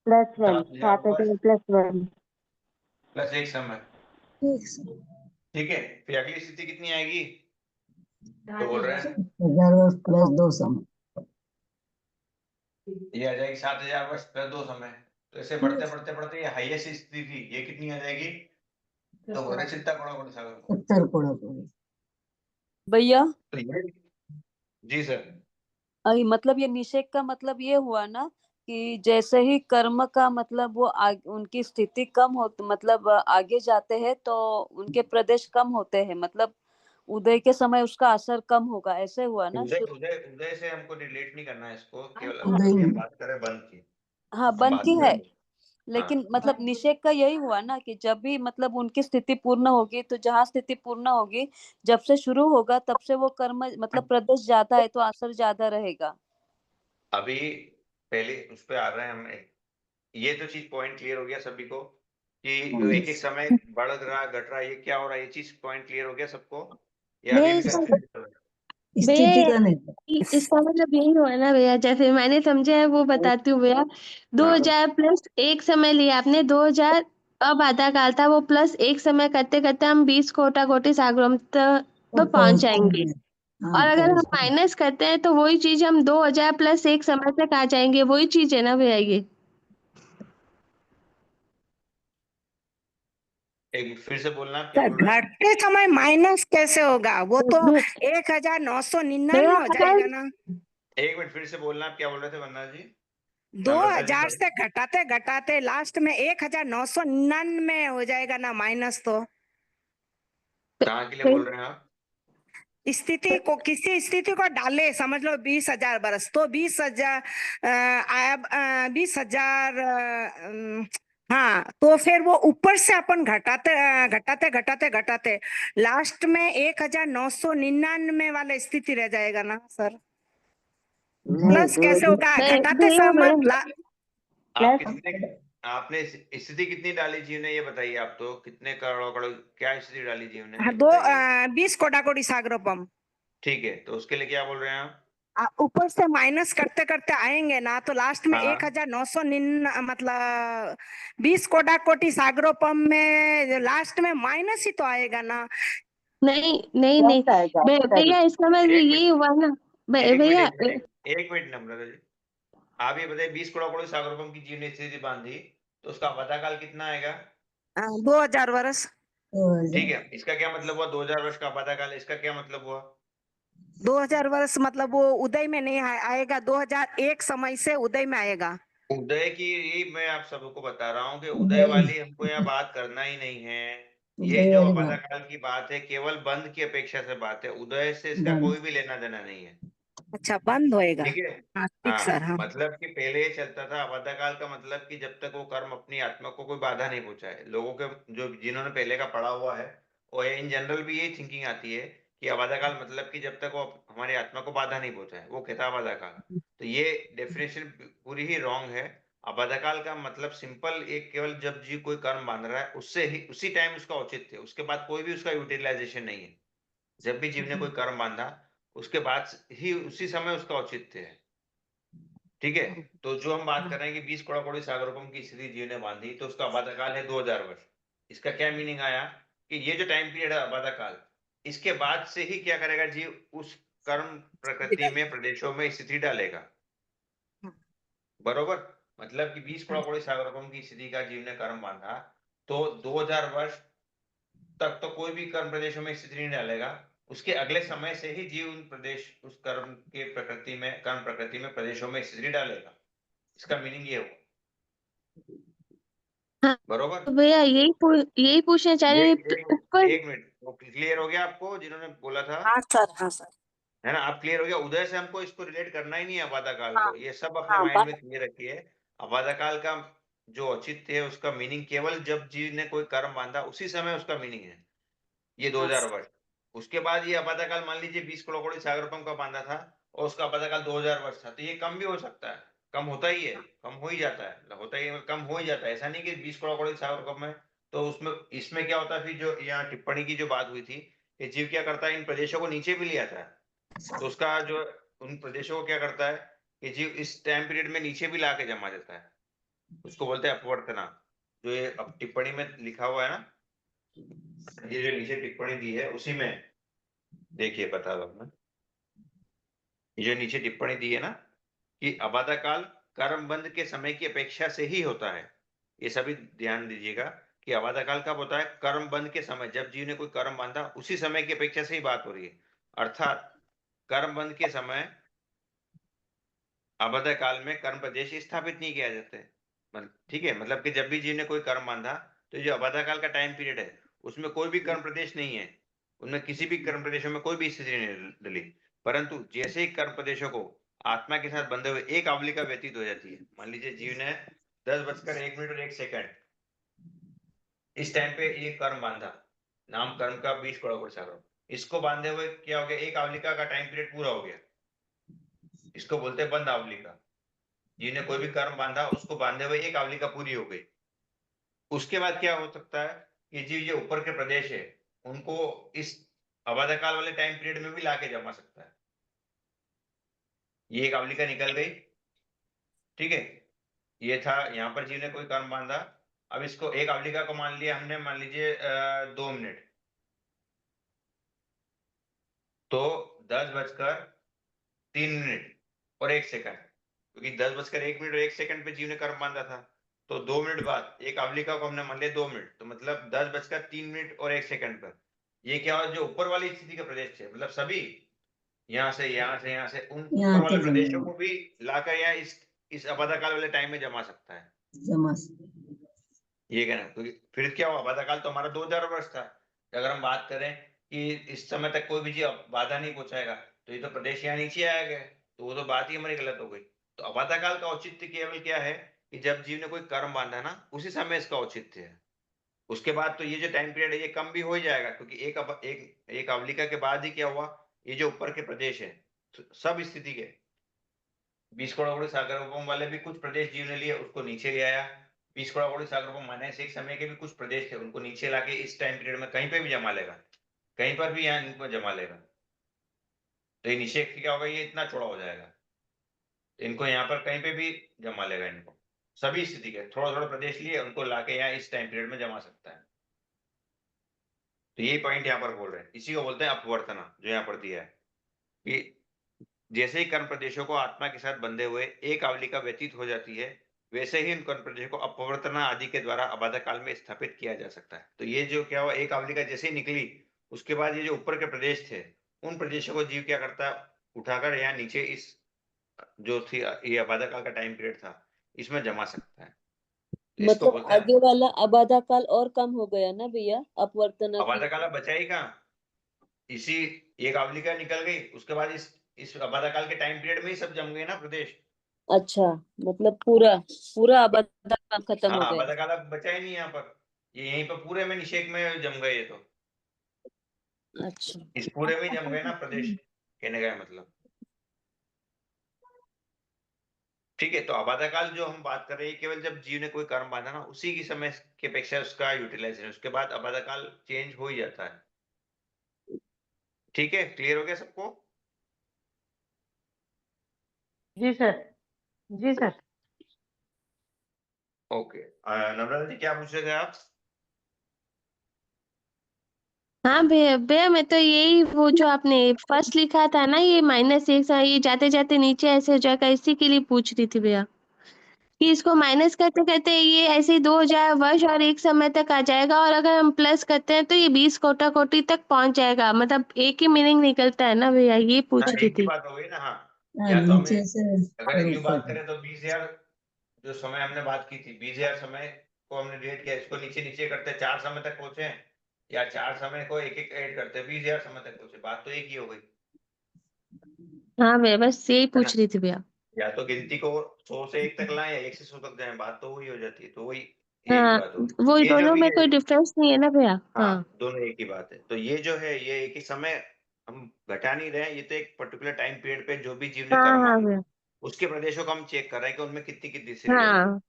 प्लस वन 7000 वर्ष प्लस वन प्लस एक समय। एक सम ठीक है, फिर अगली स्थिति कितनी आएगी, तो बोल रहे हैं 1000 वर्ष प्लस 2 सम ये आ जाएगी 7000 वर्ष प्लस 2 समय। तो ऐसे बढ़ते बढ़ते बढ़ते ये हाईएस्ट स्थिति थी, ये कितनी आ जाएगी, तो बोल रहे 70 करोड़ सागर को। 70 करोड़। भैया तो ये, जी सर, मतलब ये निषेक का मतलब ये हुआ ना कि जैसे ही कर्म का मतलब वो उनकी स्थिति कम हो, मतलब आगे जाते हैं तो उनके प्रदेश कम होते हैं, मतलब उदय के समय उसका असर कम होगा, ऐसे हुआ ना उदय शुरू। उदय उदय से हमको रिलेट नहीं करना है इसको, केवल हाँ अभी हम बात करें बंद की, हाँ, हम बंद बात की है, करें, हाँ। लेकिन मतलब निषेक का यही हुआ ना कि जब भी मतलब उनकी स्थिति पूर्ण होगी, तो जहाँ स्थिति पूर्ण होगी जब से शुरू होगा तब से वो कर्म मतलब प्रदेश ज्यादा है तो असर ज्यादा रहेगा। अभी पहले उस पे आ रहे हैं हम, ये तो चीज पॉइंट क्लियर हो गया सभी को कि जो एक एक समय बढ़ रहा घट रहा ये क्या हो रहा है, ये चीज पॉइंट क्लियर हो गया सबको, या अभी भैया भी इसका कंफ्यूजन चल रहा है? स्थिति का भैया नहीं, इसका मतलब यही हुआ ना भैया, जैसे मैंने समझा है वो बताती हूँ भैया। 2000 प्लस एक समय लिया आपने, 2000 अब आधा काल था, वो प्लस एक समय करते करते हम 20 कोटा कोटि सागरों तक तो पहुंच जाएंगे। हाँ और अगर हम पहुंच गए। माइनस करते हैं तो वही चीज हम 2000 प्लस एक समय तक आ जाएंगे, वही चीज है ना भैया ये। एक फिर से बोलना आप क्या तो बोल रहे हैं। घटते समय माइनस कैसे होगा, वो तो भैया 1999 हो जाएगा ना। एक मिनट फिर से बोलना आप क्या बोल रहे थे वन्ना जी, नम्रता जी 2000 sorry। से घटाते घटाते लास्ट में 1999 हो जाएगा ना माइनस। तो कहाँ के लिए बोल रहे हैं आप, स्थिति को, किसी स्थिति को डाले, समझ लो 20,000 बरस, तो 20,000 20,000 हाँ, तो फिर वो ऊपर से अपन घटाते घटाते घटाते घटाते लास्ट में 1999 वाला स्थिति रह जाएगा ना सर। प्लस कैसे होगा, घटाते भैया समय आप प्लस कितने, आपने स्थिति कितनी डाली जीव ने ये बताइए, आप तो कितने करोड़ क्या स्थिति डाली जीव ने ये दो बताइए। 20 कोटाकोटी सागरोपम ठीक है, तो उसके लिए क्या बोल रहे हैं आप? ऊपर से माइनस करते करते आएंगे ना तो लास्ट में हाँ। 1999 मतलब 20 कोटि सागरोपम में लास्ट में माइनस ही तो आएगा ना। नहीं नहीं नहीं भैया इसका मतलब एक ये हुआ ना एक मिनट भैया एक मिनट एक मिनट नम्रता जी, आप ये बताइए 20 करोड़ सागरोपम की जीवन स्थिति बांधी तो उसका आपातकाल कितना आएगा? 2000 वर्ष। ठीक है, इसका क्या मतलब हुआ? 2000 वर्ष का आपातकाल, इसका क्या मतलब हुआ? 2000 वर्ष मतलब वो उदय में नहीं आएगा, 2001 समय से उदय में आएगा। उदय की यही मैं आप सबको बता रहा हूँ कि उदय वाली हमको यहाँ बात करना ही नहीं है। ये उदय जो वाली बात। आपातकाल की बात है केवल बंद की अपेक्षा से बात है, उदय से इसका बंद। कोई भी लेना देना नहीं है। अच्छा, बंद होएगा। ठीक है। हाँ ठीक हाँ, सर। हाँ मतलब कि पहले ये चलता था आपातकाल का मतलब कि जब तक वो कर्म अपनी आत्मा को कोई बाधा नहीं पहुंचाए। लोगों के जो जिन्होंने पहले का पढ़ा हुआ है वो इन जनरल भी यही थिंकिंग आती है कि आपातकाल मतलब कि जब तक वो हमारी आत्मा को बाधा नहीं पहुंचाए वो कहता है आपातकाल। तो ये डेफिनेशन पूरी ही रॉन्ग है। आपातकाल का मतलब सिंपल एक केवल जब जीव कोई कर्म बांध रहा है उससे ही उसी टाइम उसका औचित्य, उसके बाद कोई भी उसका यूटिलाइजेशन नहीं है। जब भी जीव ने कोई कर्म बांधा उसके बाद ही उसी समय उसका औचित्य है। ठीक है, तो जो हम बात कर रहे हैं कि 20 करोड़ सागरोपम की स्थिति जीव ने बांधी तो उसका आपातकाल है 2000 वर्ष। इसका क्या मीनिंग आया कि ये जो टाइम पीरियड है आपातकाल, इसके बाद से ही क्या करेगा जीव? उस कर्म प्रकृति में प्रदेशों में स्थिति डालेगा। बरोबर, मतलब कि 20 करोड़ सागरोपम की स्थिति का जीव ने कर्म बांधा तो 2000 वर्ष तक तो कोई भी कर्म प्रदेशों में स्थिति नहीं डालेगा। उसके अगले समय से ही जीव उन प्रदेश उस कर्म के प्रकृति में कर्म प्रकृति में प्रदेशों में स्थिति डालेगा। इसका मीनिंग ये हुआ। हाँ बरोबर। तो भैया यही पूछना चाह रहे एक हैं एक ऊपर। एक मिनट, वो क्लियर हो गया आपको जिन्होंने बोला था? हाँ सर। हाँ सर। है ना, आप क्लियर हो गया? उदय से हमको इसको रिलेट करना ही नहीं है आपातकाल हाँ को, ये सब अपने हाँ माइंड में क्लियर रखिए। आपातकाल का जो औचित्य है उसका मीनिंग केवल जब जीव ने कोई कर्म बांधा उसी समय उसका मीनिंग है ये 2000 वर्ष। उसके बाद ये आपातकाल मान लीजिए 20 करोड़ सागरोपम का बांधा था और उसका आपातकाल 2000 वर्ष था, तो ये कम भी हो सकता है, कम होता ही है, कम हो ही जाता है, होता ही है, कम हो ही जाता है। ऐसा नहीं कि 20 करोड़ सागरोपम है तो उसमें इसमें क्या होता है? फिर जो यहाँ टिप्पणी की जो बात हुई थी कि जीव क्या करता है इन प्रदेशों को नीचे भी ले आता है, तो उसका जो उन प्रदेशों को क्या करता है कि जीव इस टाइम पीरियड में नीचे भी ला के जमा देता है, उसको बोलते हैं अपवर्तना। जो ये अब टिप्पणी में लिखा हुआ है ना, ये जो नीचे टिप्पणी दी है उसी में देखिए, बता दो मैं, ये जो नीचे टिप्पणी दी है ना कि अबाधा कर्म बंद के समय की अपेक्षा से ही होता है। ये सभी ध्यान दीजिएगा कि अबाधा काल कब होता है? कर्म बंद के समय, जब जीव ने कोई कर्म बांधा उसी समय की अपेक्षा से ही बात हो रही है। अर्थात कर्म बंद के समय अबाधा काल में कर्म प्रदेश स्थापित नहीं किया जाते। ठीक है, मतलब कि जब भी जीव ने कोई कर्म बांधा तो ये जो अबाधा काल का टाइम पीरियड है उसमें कोई भी कर्म प्रदेश नहीं है, उनमें किसी भी कर्म प्रदेशों में कोई भी स्थिति नहीं डली। परंतु जैसे ही कर्म प्रदेशों को आत्मा के साथ बंधे हुए एक आवलिका व्यतीत हो जाती है, मान लीजिए जीव ने 10:01 और 1 सेकंड इस टाइम पे ये कर्म बांधा, नाम कर्म का 20 करोड़ सागर, इसको बांधे हुए क्या हो गया? एक आवलिका का टाइम पीरियड पूरा हो गया, इसको बोलते हैं बंद आवलिका। जिन्हें कोई भी कर्म बांधा उसको बांधे हुए एक आवलिका पूरी हो गई। उसके बाद क्या हो सकता है कि जीव जो ऊपर के प्रदेश है उनको इस अबाधा काल वाले टाइम पीरियड में भी लाके जमा सकता है। ये एक आवलिका निकल गई, ठीक है, ये था यहाँ पर जीव ने कोई कर्म बांधा। अब इसको एक आवलिका को मान लिया हमने, मान लीजिए 2 मिनट, तो 10:03 और 1 सेकंड, क्योंकि 10:01 और 1 सेकंड पे जीव ने कर्म बांधा था, तो 2 मिनट बाद एक आवलिका को हमने मान लिया 2 मिनट, तो मतलब 10:03 और 1 सेकंड पर ये क्या हुआ? जो ऊपर वाली स्थिति का प्रदेश थे, मतलब सभी यहाँ से उन ऊपर यहाँ वाले तक प्रदेशों को भी लाकर यहाँ इस अबाधा काल वाले टाइम में जमा सकता है। जमा। ये कहना, क्योंकि फिर क्या हुआ? बाधा काल तो हमारा 2000 वर्ष था। अगर हम बात करें कि इस समय तक कोई भी जीव बाधा नहीं पहुंचाएगा तो ये तो प्रदेश यहाँ नीचे आया गया, तो वो तो बात ही हमारी गलत हो गई। तो अबाधा काल का औचित्य केवल क्या है कि जब जीव ने कोई कर्म बांधा ना उसी समय इसका औचित्य है। उसके बाद तो ये जो टाइम पीरियड है ये कम भी हो जाएगा, क्योंकि एक अवलिका के बाद ही क्या हुआ? ये जो ऊपर के प्रदेश है सब स्थिति के 20 करोड़ सागरोपम वाले भी कुछ प्रदेश जीव ने लिए उसको नीचे ले आया। 20 करोड़ सागरोपम माइनस एक समय के भी कुछ प्रदेश थे उनको नीचे लाके इस टाइम पीरियड में कहीं पे भी जमा लेगा, कहीं पर भी यहाँ इनको जमा लेगा। तो ये निषेक क्या होगा, ये इतना चौड़ा हो जाएगा, तो इनको यहाँ पर कहीं पे भी जमा लेगा, इनको सभी स्थिति के थोड़ा थोड़ा प्रदेश लिए उनको लाके यहाँ इस टाइम पीरियड में जमा सकता है। तो ये पॉइंट यहाँ पर बोल रहे हैं, इसी को बोलते हैं अपवर्तना, जो यहाँ पर दिया है कि जैसे ही कर्म प्रदेशों को आत्मा के साथ बंधे हुए एक आवलिका व्यतीत हो जाती है, वैसे ही उन कर्म प्रदेशों को अपवर्तना आदि के द्वारा अबाधा काल में स्थापित किया जा सकता है। तो ये जो क्या हुआ, एक आवलिका जैसे ही निकली, उसके बाद ये जो ऊपर के प्रदेश थे, उन प्रदेशों को जीव क्या करता है, उठाकर यहाँ नीचे इस जो थी ये अबाधा काल का टाइम पीरियड था, इसमें जमा सकता है। तो इसको मतलब बोलते हैं आगे वाला अबाधा काल और कम हो गया ना भैया, अपवर्तना की। अबाधा काल। बचा ही कहाँ, इसी एक आवलिका निकल गई, उसके बाद इस अबाधा काल के टाइम पीरियड में ही सब जम गए ना प्रदेश। अच्छा, मतलब पूरा पूरा अबाधा काल खत्म हो हाँ, गया। अबाधा काल अब बचा ही नहीं यहाँ पर, ये यहीं पर पूरे में निषेक में जम गए ये तो, अच्छा, इस पूरे में ही जम गए ना प्रदेश, कहने का मतलब। ठीक है, तो अबाधा काल जो हम बात कर रहे हैं, केवल जब जीव ने कोई कर्म बांधा ना, उसी की समय की अपेक्षा उसका यूटिलाइजेशन, उसके बाद अबाधा काल चेंज हो ही जाता है। ठीक है, क्लियर हो गया सबको? जी सर। जी सर। ओके, नम्रता जी क्या पूछ रहे थे आप? हाँ भैया भैया, मैं तो यही वो जो आपने फर्स्ट लिखा था ना, ये -1 ये जाते जाते नीचे ऐसे हो जाएगा, इसी के लिए पूछ रही थी भैया कि इसको माइनस करते करते ये ऐसे ही 2000 वर्ष और एक समय तक आ जाएगा, और अगर हम प्लस करते हैं तो ये 20 कोटि कोटि तक पहुंच जाएगा, मतलब एक ही मीनिंग निकलता है ना भैया, ये हाँ, पूछ रही एक ही थी। बात हो गई ना। हाँ, हाँ, या तो नीचे हमें से अगर यूं बात ऊपर। करें तो 20,000 जो समय हमने बात की थी, 20,000 समय को हमने डिवाइड किया, इसको नीचे नीचे करते 4 समय तक पहुंचे, या 4 समय को एक एक ऐड करते 20,000 समय तक पहुंचे, बात तो एक ही हो गई, हाँ भैया, बस यही है ना। पूछ रही थी भैया। या तो गिनती को 100 से 1 तक लाएं या 1 से 100 तक जाएं, बात तो वही हो जाती है। तो वही ये भी हाँ, बात होगी। वो ये जो दोनों भी में है, कोई डिफरेंस नहीं है ना भैया। हाँ, हाँ दोनों एक ही बात है। तो ये जो है, ये एक ही समय हम घटा नहीं रहे हैं, ये तो एक पर्टिकुलर टाइम पीरियड पे जो भी जीव ने हाँ कर्म हाँ मांगा, भैया। उसके प्रदेशों को हम चेक कर रहे हैं कि उनमें कितनी कितनी श्री डली। हाँ,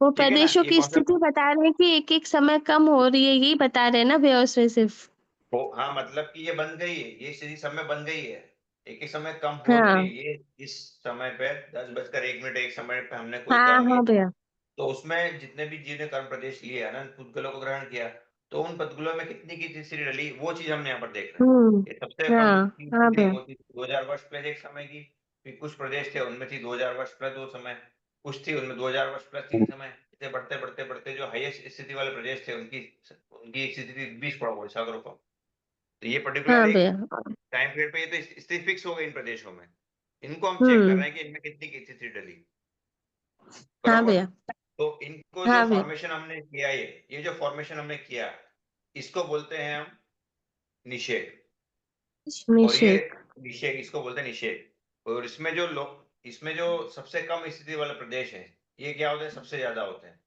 वो ठीक है ना, प्रदेशों ये की कॉन्सेप्ट। स्थिति बता रहे हैं कि एक एक समय कम हो रही है, यही बता रहे हैं ना भैया उसमें सिर्फ। हाँ, मतलब कि ये बन गई है, ये स्थिति समय बन गई है, एक ही समय कम हो नहीं हाँ रही। ये इस समय पे 10:01 एक समय पे हमने कोई हाँ कर्म लिया, हाँ भैया। तो उसमें जितने भी जीव ने कर्म प्रदेश लिए, अनंत पुद्गलों को ग्रहण किया, तो उन पुद्गलों में कितनी की तीसरी डली, वो चीज हमने यहाँ पर देख रहे हैं। हम्म। ये सबसे कम हाँ की हाँ थी, भैया। वो थी 2000 वर्ष प्लस एक समय की। फिर कुछ प्रदेश थे, उनमें थी 2000 वर्ष प्लस 2 समय। कुछ थी उनमें 2000 वर्ष प्लस 3 समय। इसे बढ़ते बढ़ते बढ़ते जो हाईएस्ट स्थिति वाले प्रदेश थे, उनकी उनकी स्थिति थी 20 पड़ों सागरों को। तो ये पर्टिकुलर हाँ एक भैया। टाइम पीरियड पे ये तो स्थिति फिक्स हो गई इन प्रदेशों में। इनको हम चेक कर हम्म। रहे हैं कि इनमें कितनी की स्थिति डली, हाँ बरोबर। भैया। तो इनको जो हाँ भैया। फॉर्मेशन हमने किया, ये जो फॉर्मेशन हमने किया, इसको बोलते हैं हम निषेध। और ये निषेक। निषेध, इसको बोलते हैं निषेध। और इसमें जो लोग, इसमें जो सबसे कम स्थिति वाले प्रदेश है, ये क्या होते हैं, सबसे ज्यादा होते हैं।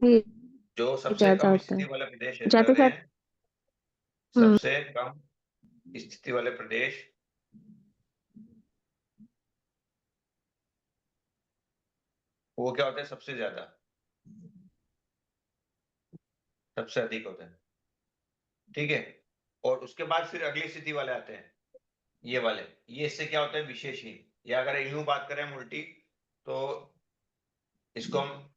ये जो सबसे ज्यादा कम होता स्थिति है वाले प्रदेश जाते रहते जाते। हैं, हम्म। सबसे कम स्थिति वाले प्रदेश, वो क्या होते हैं, सबसे ज्यादा, सबसे अधिक होते हैं। ठीक है, और उसके बाद फिर अगली स्थिति वाले आते हैं, ये वाले। ये इससे क्या होता है, विशेषहीन। या अगर यूं बात करें हम उल्टी, तो इसको हम,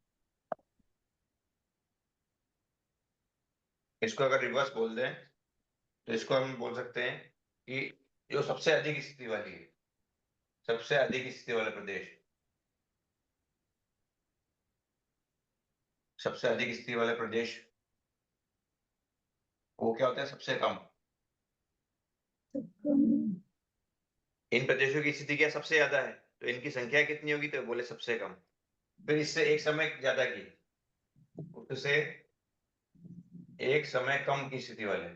इसको अगर रिवर्स बोल दें, तो इसको हम बोल सकते हैं कि जो सबसे अधिक स्थिति वाली है, सबसे अधिक स्थिति वाला प्रदेश, सबसे अधिक स्थिति वाले प्रदेश, वो क्या होता है, सबसे कम। इन प्रदेशों की स्थिति क्या सबसे ज्यादा है, तो इनकी संख्या कितनी होगी, तो बोले सबसे कम। फिर इससे एक समय ज्यादा की, उससे एक समय कम की स्थिति वाले,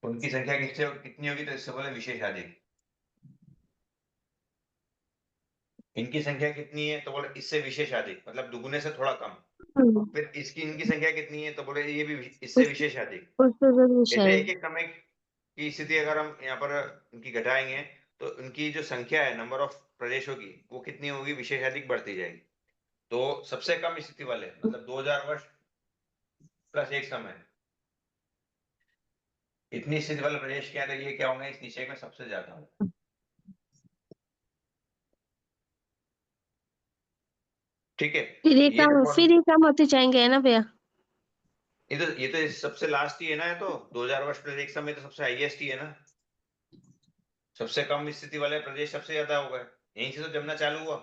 उनकी संख्या किससे कितनी होगी, तो इससे बोले विशेष अधिक। इनकी संख्या कितनी है, तो बोले इससे विशेष अधिक, मतलब दुगुने से थोड़ा कम। हम्म। फिर इसकी, इनकी संख्या कितनी है, तो बोले ये भी इससे उस विशेष अधिक। उससे जरूर ऐसे शायद। एक एक समय की स्थिति अगर हम यहाँ पर इनकी घटाएंगे, तो उनकी जो संख्या है, नंबर ऑफ प्रदेशों की, वो कितनी होगी, विशेष अधिक बढ़ती जाएगी। तो सबसे कम स्थिति वाले, मतलब 2000 वर्ष प्लस एक समय, इतनी स्थिति वाले प्रदेश क्या है, तो ये क्या होंगे इस निषेक में सबसे ज्यादा होगा। ठीक है, ये जो फिर ये कम होते जाएंगे, है ना भैया? ये तो सबसे लास्ट ही है ना, ये तो 2000 वर्ष पहले एक समय तो सबसे हाईएस्ट ही है ना। सबसे कम स्थिति वाले प्रदेश सबसे ज्यादा हो गए, यहीं से तो जमना चालू हुआ।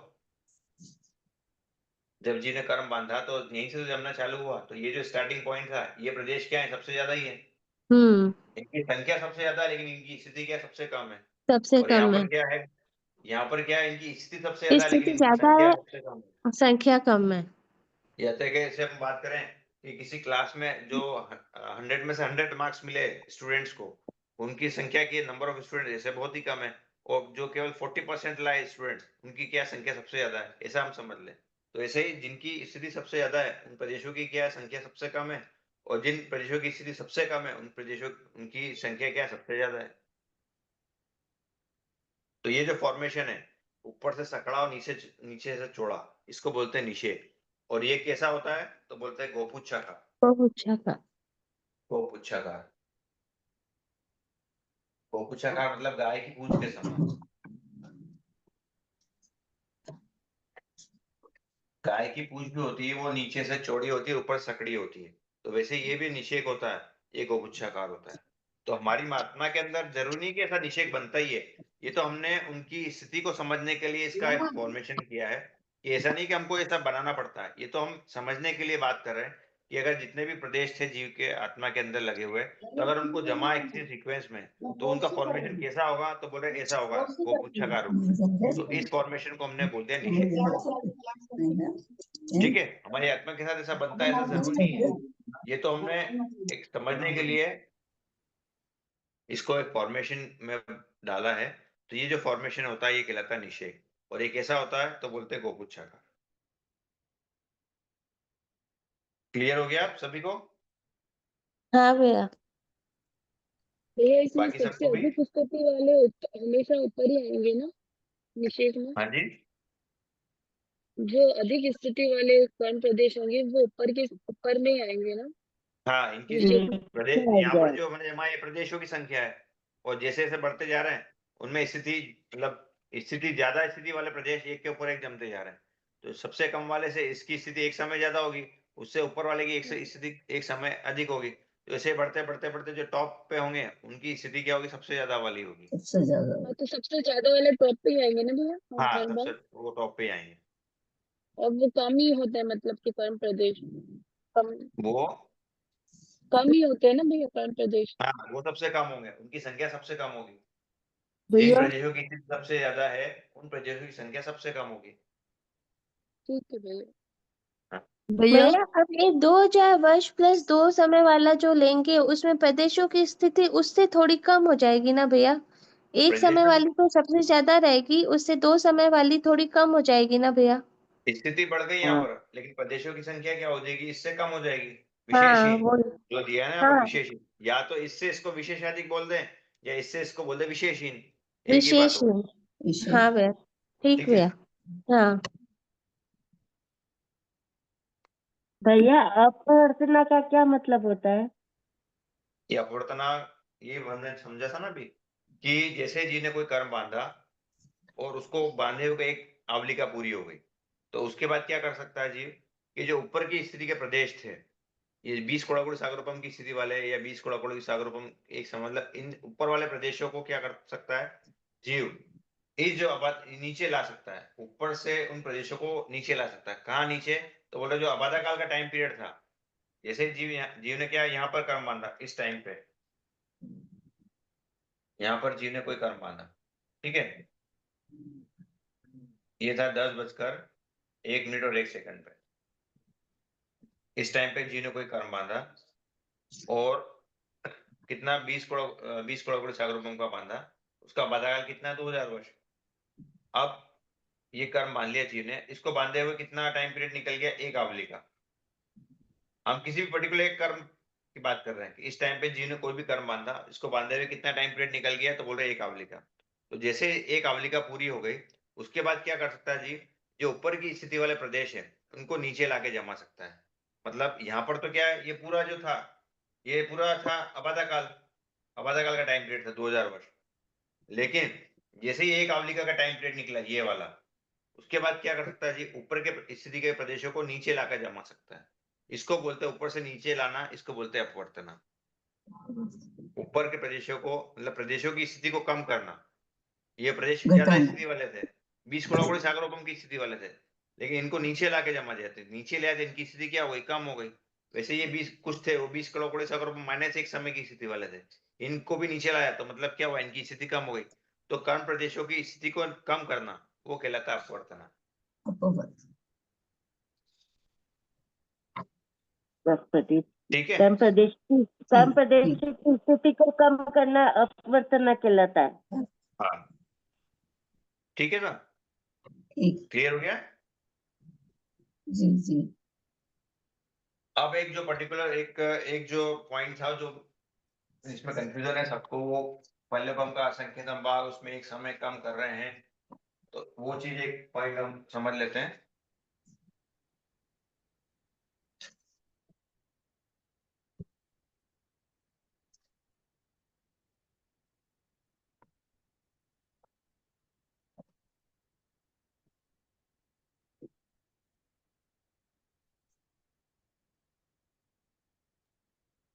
जब जी ने कर्म बांधा तो यहीं से तो जमना चालू हुआ, तो ये जो स्टार्टिंग पॉइंट था, ये प्रदेश क्या है, सबसे ज्यादा ही है। इनकी संख्या सबसे ज्यादा है, लेकिन इनकी स्थिति क्या सबसे कम है। सबसे और यहाँ कम है। पर क्या है, यहाँ पर क्या है, इनकी स्थिति सबसे ज्यादा है, लेकिन स्थिति इनकी ज्यादा संख्या है, सबसे कम है। संख्या कम है। जैसे कि जैसे हम बात करें कि किसी क्लास में जो 100 में से 100 मार्क्स मिले स्टूडेंट्स को, उनकी संख्या की नंबर ऑफ स्टूडेंट जैसे बहुत ही कम है, और जो केवल 40% लाए स्टूडेंट्स, उनकी क्या संख्या सबसे ज्यादा है, ऐसा हम समझ लें। तो ऐसे ही जिनकी स्थिति सबसे ज्यादा है, उन प्रदेशों की क्या संख्या सबसे कम है, और जिन प्रदेशों की स्थिति सबसे कम है, उन प्रदेशों उनकी संख्या क्या सबसे ज्यादा है। तो ये जो फॉर्मेशन है, ऊपर से सकड़ा और नीचे नीचे से चौड़ा, इसको बोलते हैं निषेक। और ये कैसा होता है, तो बोलते हैं गोपुच्छा का। बहुत अच्छा का। गोपुच्छाकार। गोपुच्छाकार मतलब गाय की पूंछ के समान। गाय की पूंछ भी होती है, वो नीचे से चौड़ी होती है, ऊपर सकड़ी होती है। तो वैसे ये भी निषेक होता है, ये गोपुच्छाकार होता है। तो हमारी महात्मा के अंदर जरूरी नहीं कि ऐसा निषेक बनता ही है, ये तो हमने उनकी स्थिति को समझने के लिए इसका एक फॉर्मेशन किया है, कि ऐसा नहीं कि हमको ऐसा बनाना पड़ता है, ये तो हम समझने के लिए बात कर रहे हैं कि अगर जितने भी प्रदेश थे जीव के आत्मा के अंदर लगे हुए, तो अगर उनको जमा एक सीक्वेंस में, तो उनका फॉर्मेशन कैसा होगा, तो बोले ऐसा होगा, गोपुच्छाकार होगा। तो इस फॉर्मेशन को हमने बोल दिया निषेक। ठीक है, हमारी आत्मा के साथ ऐसा बनता है, ऐसा जरूरी नहीं है, ये तो हमने एक समझने के लिए इसको एक फॉर्मेशन में डाला है। तो ये जो फॉर्मेशन होता है, ये कहलाता है निषेक, और ये कैसा होता है, तो बोलते हैं गोपुच्छाकार। क्लियर हो गया आप सभी को? हाँ भैया। भैया इसमें बाकी सबसे सबको भी? अधिक स्थिति वाले हमेशा ऊपर ही आएंगे ना, निषेक में? हाँ जी, जो अधिक स्थिति वाले कर्ण प्रदेश होंगे वो ऊपर में ही आएंगे ना, हाँ, इनकी निषेक में? प्रदेश यहाँ पर जो मैंने हमारे प्रदेशों की संख्या है, और जैसे जैसे बढ़ते जा रहे हैं, उनमें स्थिति मतलब स्थिति ज्यादा स्थिति वाले प्रदेश एक के ऊपर एक जमते जा रहे हैं। तो सबसे कम वाले से इसकी स्थिति एक समय ज्यादा होगी, उससे ऊपर वाले की एक से स्थिति एक समय अधिक होगी। तो ऐसे बढ़ते बढ़ते बढ़ते जो टॉप पे होंगे, उनकी स्थिति क्या होगी, सबसे ज्यादा वाली होगी। सबसे ज्यादा। हाँ, तो सबसे ज्यादा वाले टॉप पे ही आएंगे ना भैया, हाँ, हर सबसे बार? वो टॉप पे आएंगे। और वो कम ही होते हैं, मतलब कि कर्ण प्रदेश कम वो कम ही होते हैं ना भैया कर्ण प्रदेश? हाँ, वो सबसे कम होंगे, उनकी संख्या सबसे कम होगी। जिन भैया प्रदेशों की स्थिति सबसे ज्यादा है, उन प्रदेशों की संख्या सबसे कम होगी। ठीक है भैया। हाँ, भैया भैया अब ये 2000 वर्ष प्लस 2 समय वाला जो लेंगे, उसमें प्रदेशों की स्थिति उससे थोड़ी कम हो जाएगी ना भैया? एक समय प्रदेशों वाली तो सबसे ज्यादा रहेगी, उससे 2 समय वाली थोड़ी कम हो जाएगी ना भैया? की स्थिति बढ़ गई यहाँ पर, लेकिन प्रदेशों की संख्या क्या हो जाएगी, इससे कम हो जाएगी। हाँ विशेषहीन वो। जो दिया है ना यहाँ पर, हाँ विशेषहीन, या तो इससे इसको विशेषाधिक बोल दें, या इससे इसको बोल दें विशेषहीन, एक ही बात विशेष होगी। नहीं। हाँ भैया, ठीक ठीक है। भैया। हाँ भैया, अपवर्तना का क्या मतलब होता है? ये अपवर्तना, ये हमने समझा था ना अभी, कि जैसे जी ने कोई कर्म बांधा, और उसको बांधे हुए एक आवलिका पूरी हो गई, तो उसके बाद क्या कर सकता है जीव, कि जो ऊपर की स्थिति के प्रदेश थे, ये 20 कोड़ागुड़ी सागरोपम की स्थिति वाले, या 20 कोड़ागुड़ी सागरोपम एक मतलब इन ऊपर वाले प्रदेशों को क्या कर सकता है जीव, इस जो आबाद नीचे ला सकता है, ऊपर से उन प्रदेशों को नीचे ला सकता है। कहाँ नीचे, तो बोले जो आबादा काल का टाइम पीरियड था, जैसे जीव ने क्या यहाँ पर कर्म बांधा, इस टाइम पे यहाँ पर जीव ने कोई कर्म बांधा, ठीक है, ये था 10:01 और 1 सेकंड पे, इस टाइम पे जी ने कोई कर्म बांधा, और कितना 20 करोड़ सागरोपम का बांधा, उसका बाधाकाल कितना, 2000 वर्ष। अब ये कर्म बांध लिया जी ने, इसको बांधे हुए कितना टाइम पीरियड निकल गया, एक आवली का। हम किसी भी पर्टिकुलर एक कर्म की बात कर रहे हैं कि इस टाइम पे जी ने कोई भी कर्म बांधा, इसको बांधे हुए कितना टाइम पीरियड निकल गया, तो बोल रहे एक आवली का। तो जैसे एक आवली का पूरी हो गई, उसके बाद क्या कर सकता है जी, जो ऊपर की स्थिति वाले प्रदेश है, उनको नीचे लाके जमा सकता है। मतलब यहाँ पर तो क्या है, ये पूरा जो था, ये पूरा था आबादा काल, अबाधकाल का टाइम पीरियड था 2000 वर्ष। लेकिन जैसे ही एक आवलिका का टाइम पीरियड निकला ये वाला, उसके बाद क्या कर सकता है जी, ऊपर के स्थिति के प्रदेशों को नीचे लाकर जमा सकता है। इसको बोलते हैं ऊपर से नीचे लाना, इसको बोलते हैं अपवर्तना। ऊपर के प्रदेशों को, मतलब प्रदेशों की स्थिति को कम करना। ये प्रदेश ज्यादा घटाना। स्थिति वाले थे, 20 करोड़ सागरोपम की स्थिति वाले थे, लेकिन इनको नीचे लाके जमा दिया थे, नीचे ले आते इनकी स्थिति क्या हो गई, कम हो गई। वैसे ये 20 कुछ थे, वो 20 करोड़ सागरोपम माइनस एक समय की स्थिति वाले थे, इनको भी नीचे लाया तो मतलब क्या हुआ, इनकी स्थिति कम हो गई। तो कर्ण प्रदेशों की स्थिति को कम करना वो कहलाता है अपवर्तना। अपवर्त। ठीक है, कम प्रदेश की ठीक। स्थिति को कम करना अपवर्तना कहलाता है। हाँ ठीक है ना, ठीक। क्लियर हो गया। जी जी। अब एक जो पर्टिकुलर एक जो पॉइंट था जो इसमें कंफ्यूजन है सबको, वो पल्लेपम का असंख्यतम भाग उसमें एक समय कम कर रहे हैं, तो वो चीज एक पॉइंट हम समझ लेते हैं।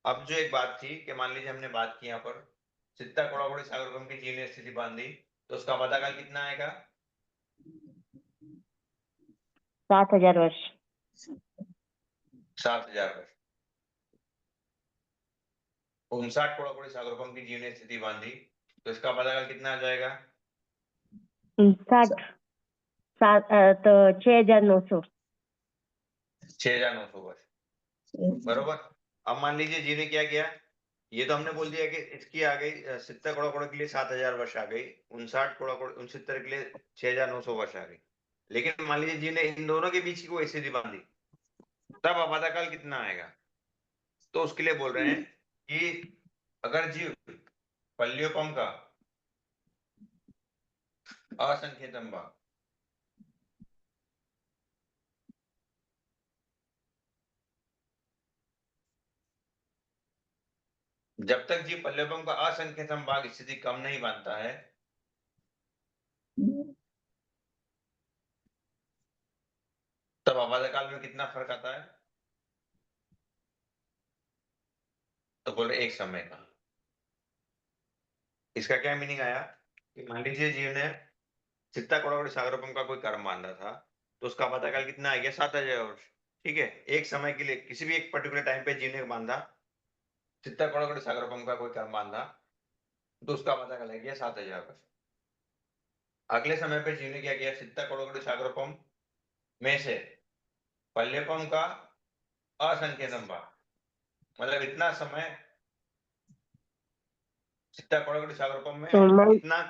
अब जो एक बात थी कि मान लीजिए हमने बात की यहाँ पर चित्ता कोड़ाकोड़ी सागरकम की जीवनीय स्थिति बांधी, तो उसका पताकाल कितना आएगा, 7000 वर्ष। 7000 वर्ष। 59 कोड़ाकोड़ी सागरकम की जीवनीय स्थिति बांधी, तो इसका पताकाल कितना आ जाएगा, तो 6900। 6900 वर्ष, बरोबर। अब मान लीजिए जी ने क्या किया, ये तो हमने बोल दिया कि इसकी आ गई 70 कोड़ाकोड़ी के लिए 7000 वर्ष आ गई, 59 कोड़ाकोड़ी 69 के लिए 6900 वर्ष आ गई। लेकिन मान लीजिए जी ने इन दोनों के बीच की कोई स्थिति बांधी, तब आपातकाल कितना आएगा। तो उसके लिए बोल रहे हैं कि अगर जीव पल्लियोपम का असंख्यतम भाग जब तक जीव पल्लियोपम का असंख्यतम भाग स्थिति कम नहीं बांधता है, तब आपातकाल में कितना फर्क आता है, तो बोल रहे एक समय का। इसका क्या मीनिंग आया कि मान लीजिए जीव ने चित्ता कोड़ाकोड़ी सागरोपम का कोई कर्म बांधा था, तो उसका आपातकाल कितना आ गया, 7000 वर्ष। ठीक है, एक समय के लिए किसी भी एक पर्टिकुलर टाइम पे जीव ने बांधा, चित्ता कोड़ाकोड़ी सागरोपम का कोई कर्म बांधा, तो उसका आपातकाल आ गया 7000 वर्ष। अगले समय पे जीव ने क्या किया, चित्ता कोड़ाकोड़ी सागरोपम में से पल्लेपम का असंख्यतम भाग, मतलब इतना समय चित्ता कोड़ाकोड़ी सागरोपम में इतना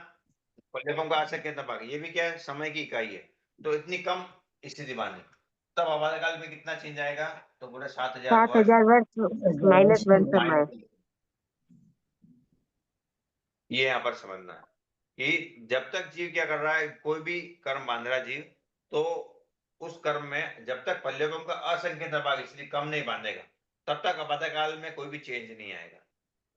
पल्लेपम का असंख्यतम भाग, ये भी क्या है, समय की इकाई है, तो इतनी कम स्थिति बांधी, तब आपातकाल में कितना चेंज आएगा, तो बोले 7000 वर्ष वर्ष माइनस 1 समय। ये यहाँ पर समझना है कि जब तक जीव क्या कर रहा है, कोई भी कर्म बांध रहा है जीव, तो उस कर्म में जब तक पल्लेपम का असंख्यत भाग इसलिए कम नहीं बांधेगा, तब तक आपातकाल में कोई भी चेंज नहीं आएगा।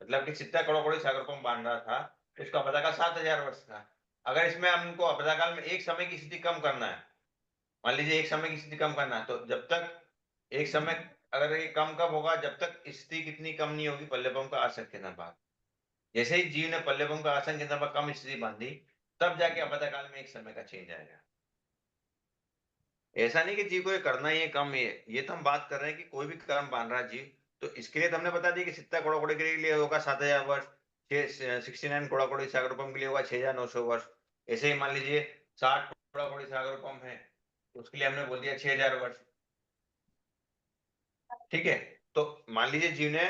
मतलब कि चित्ता कोड़ाकोड़ी सागरोपम बांध रहा था, तो उसका आपातकाल 7000 वर्ष था। अगर इसमें हमको आपातकाल में एक समय की स्थिति कम करना है, मान लीजिए एक समय की स्थिति कम करना है, तो जब तक एक समय, अगर ये कम कब होगा, जब तक स्थिति कितनी कम नहीं होगी, पल्लेपम का असंख्यत भाग। जैसे ही जीव ने पल्लेपम का असंख्यतम भाग कम स्थिति बांधी, तब जाके आपातकाल में एक समय का चेंज आएगा। ऐसा नहीं कि जीव को ये करना ही है कम, ये तो हम बात कर रहे हैं कि कोई भी कर्म बांध रहा है जीव, तो इसके लिए तो हमने बता दिया कि चित्ता कोड़ाकोड़ी के लिए होगा 7000 वर्ष, 69 कोड़ाकोड़ी सागरोपम के लिए होगा 6900 वर्ष। ऐसे ही मान लीजिए 60 कोड़ाकोड़ी सागरोपम है, तो उसके लिए हमने बोल दिया 6000 वर्ष। ठीक है, तो मान लीजिए जीव ने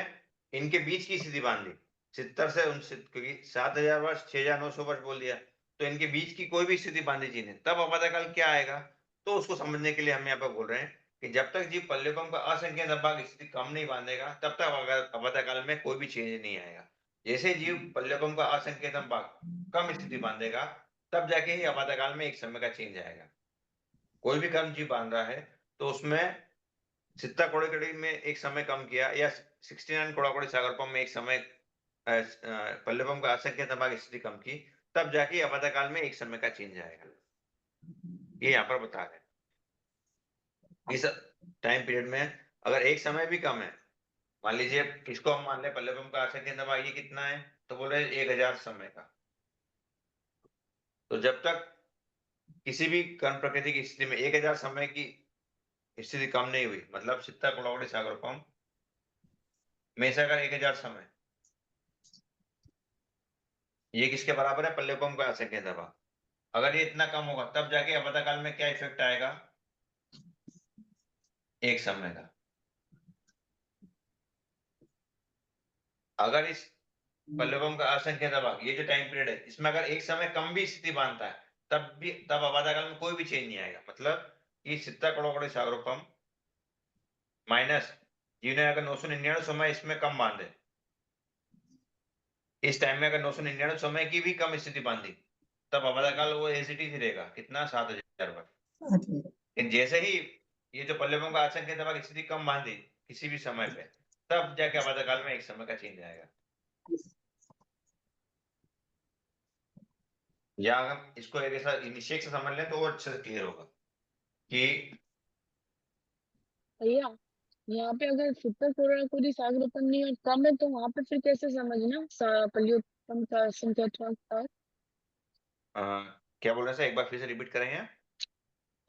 इनके बीच की स्थिति बांध दी 70 से 69, क्योंकि 7000 वर्ष 6900 वर्ष बोल दिया, तो इनके बीच की कोई भी स्थिति बांधी जी ने, तब आपातकाल क्या आएगा, तो उसको समझने के लिए हम यहाँ पर बोल रहे हैं कि जब तक जीव पल्लेपम का असंख्यत भाग स्थिति कम नहीं बांधेगा, तब तक आपातकाल में कोई भी चेंज नहीं आएगा। जैसे जीव पल्लेपम का असंख्यत भाग कम स्थिति बांधेगा, तब जाके ही आपातकाल में एक समय का चेंज आएगा। कोई भी कर्म जीव बांध रहा है, तो उसमें चित्ता कोड़ाकोड़ी में एक समय कम किया, या 69 कोड़ाकोड़ी सागरोपम में एक समय पल्लवम का असंख्य दबाव स्थिति कम की, तब जाके आपातकाल में एक समय का चेंज आएगा। ये यहाँ पर बता रहे हैं। इस टाइम पीरियड में अगर एक समय भी कम है, मान लीजिए इसको हम मान लें पल्लवम का असंख्य दबाव ये कितना है, तो बोल रहे 1000 समय का। तो जब तक किसी भी कण प्रकृति की स्थिति में 1000 समय की स्थिति कम नहीं हुई, मतलब शीतल कोडागुड़ी सागरोपम हमेशा का 1000 समय, ये किसके बराबर है, पल्लवम का असंख्य दबाव। अगर ये इतना कम होगा तब जाके आपातकाल में क्या इफेक्ट आएगा, एक समय का। अगर इस पल्लवम का असंख्य दबाव, ये जो टाइम पीरियड है, इसमें अगर एक समय कम भी स्थिति बांधता है, तब आपातकाल में कोई भी चेंज नहीं आएगा। मतलब कि शीतल कोडागुड़ी सागरोपम माइनस जिन्हें अगर 999 समय इसमें कम बांधे, इस टाइम में अगर 999 समय की भी कम स्थिति बांधी, तब आपातकाल वो एसिटी ही रहेगा, कितना 7000 बार। लेकिन जैसे ही ये जो पल्लवों का असंख्य दबाव स्थिति कम बांधी किसी भी समय पे, तब जाके आपातकाल में एक समय का चेंज आएगा। या हम इसको एक ऐसा निश्चय से समझ लें तो वो अच्छे से क्लियर होगा कि भैया यहाँ पे अगर शीतल कोडागुड़ी सागरोपन नहीं और कम है तो वहां पे फिर कैसे समझना पल्योत्तम का संख्यात्मक था? क्या बोल रहे हैं, एक बार फिर से रिपीट करेंगे।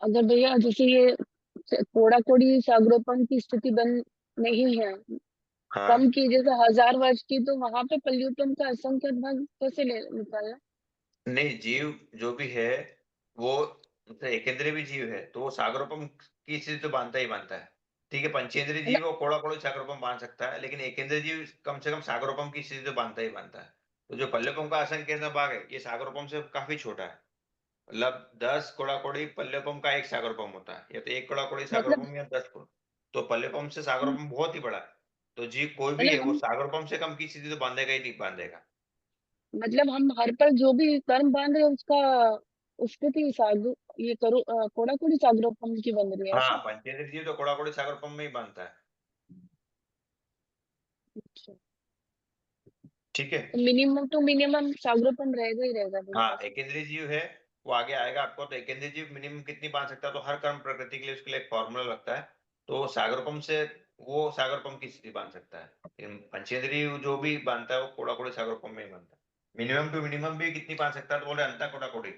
अगर भैया जैसे ये कोडागुड़ी सागरोपन की स्थिति बन नहीं है, हाँ कम की जैसे 1000 वर्ष की, तो वहां पे पल्योत्तम का असंख्यात्मक कैसे निकालना? नहीं, जीव जो भी है वो मतलब एकेंद्रीय भी जीव है, तो वो सागरोपम की स्थिति तो बांधता ही बांधता है। ठीक है, पंचेंद्रीय है ना? जीव वो कोड़ा सागरोपम बांध सकता है, लेकिन एकेंद्रीय जीव कम से कम सागरोपम की स्थिति तो बांधता ही बांधता है। तो जो पल्लवपम का असंकेंद्र भाग है, ये सागरोपम से काफी छोटा है। मतलब 10 कोड़ाकोड़ी पल्लवपम का एक सागरोपम होता है, या तो एक कोड़ाकोड़ी मतलब सागरोपम या 10 कोड़। तो पल्लवपम से सागरोपम बहुत ही बड़ा है। तो जीव कोई भी है मतलब वो हम सागरोपम से कम की स्थिति तो बांधेगा ही नहीं बांधेगा। मतलब हम हर पल जो भी कर्म बांध रहे हैं उसका स्थिति ये करो कोडागुड़ी सागरोपन की बन रही है हाँ, ऐसा? पंचेंद्रीय जीव तो कोड़ाकोड़ी सागरोपम में ही बांधता है। अच्छा, ठीक है। तो मिनिमम टू मिनिमम सागरोपन रहेगा ही रहेगा भैया हाँ, ऐसा? एकेंद्रीय जीव है वो आगे आएगा आपको। तो एकेंद्रीय जीव मिनिमम कितनी बांध सकता है, तो हर कर्म प्रकृति के लिए उसके लिए एक फॉर्मूला लगता है। तो सागरोपम से वो सागरोपम की स्थिति बांध सकता है, लेकिन पंचेंद्रीय जो भी बांधता है वो कोड़ा कोड़ी सागरोपम में ही बांधता है। मिनिमम टू मिनिमम भी कितनी बांध सकता है, तो बोले अंता कोड़ा कोड़ी,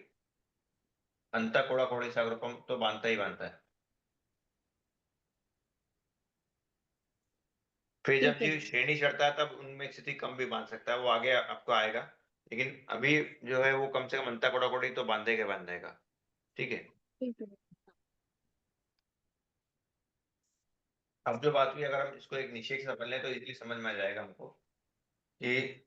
अंता कोड़ा कोड़ी सागरोपम तो बांधता ही बांधता है। फिर जब ठीक है जीव श्रेणी चढ़ता है तब उनमें स्थिति कम भी बांध सकता है, वो आगे आपको आएगा। लेकिन अभी जो है वो कम से कम अंता कोड़ा कोड़ी तो बांधेगा बांधेगा। ठीक है। ठीक है। अब जो बात हुई, अगर हम इसको एक निषेध से समझ लें तो इजीली समझ में आ जाएगा हमको कि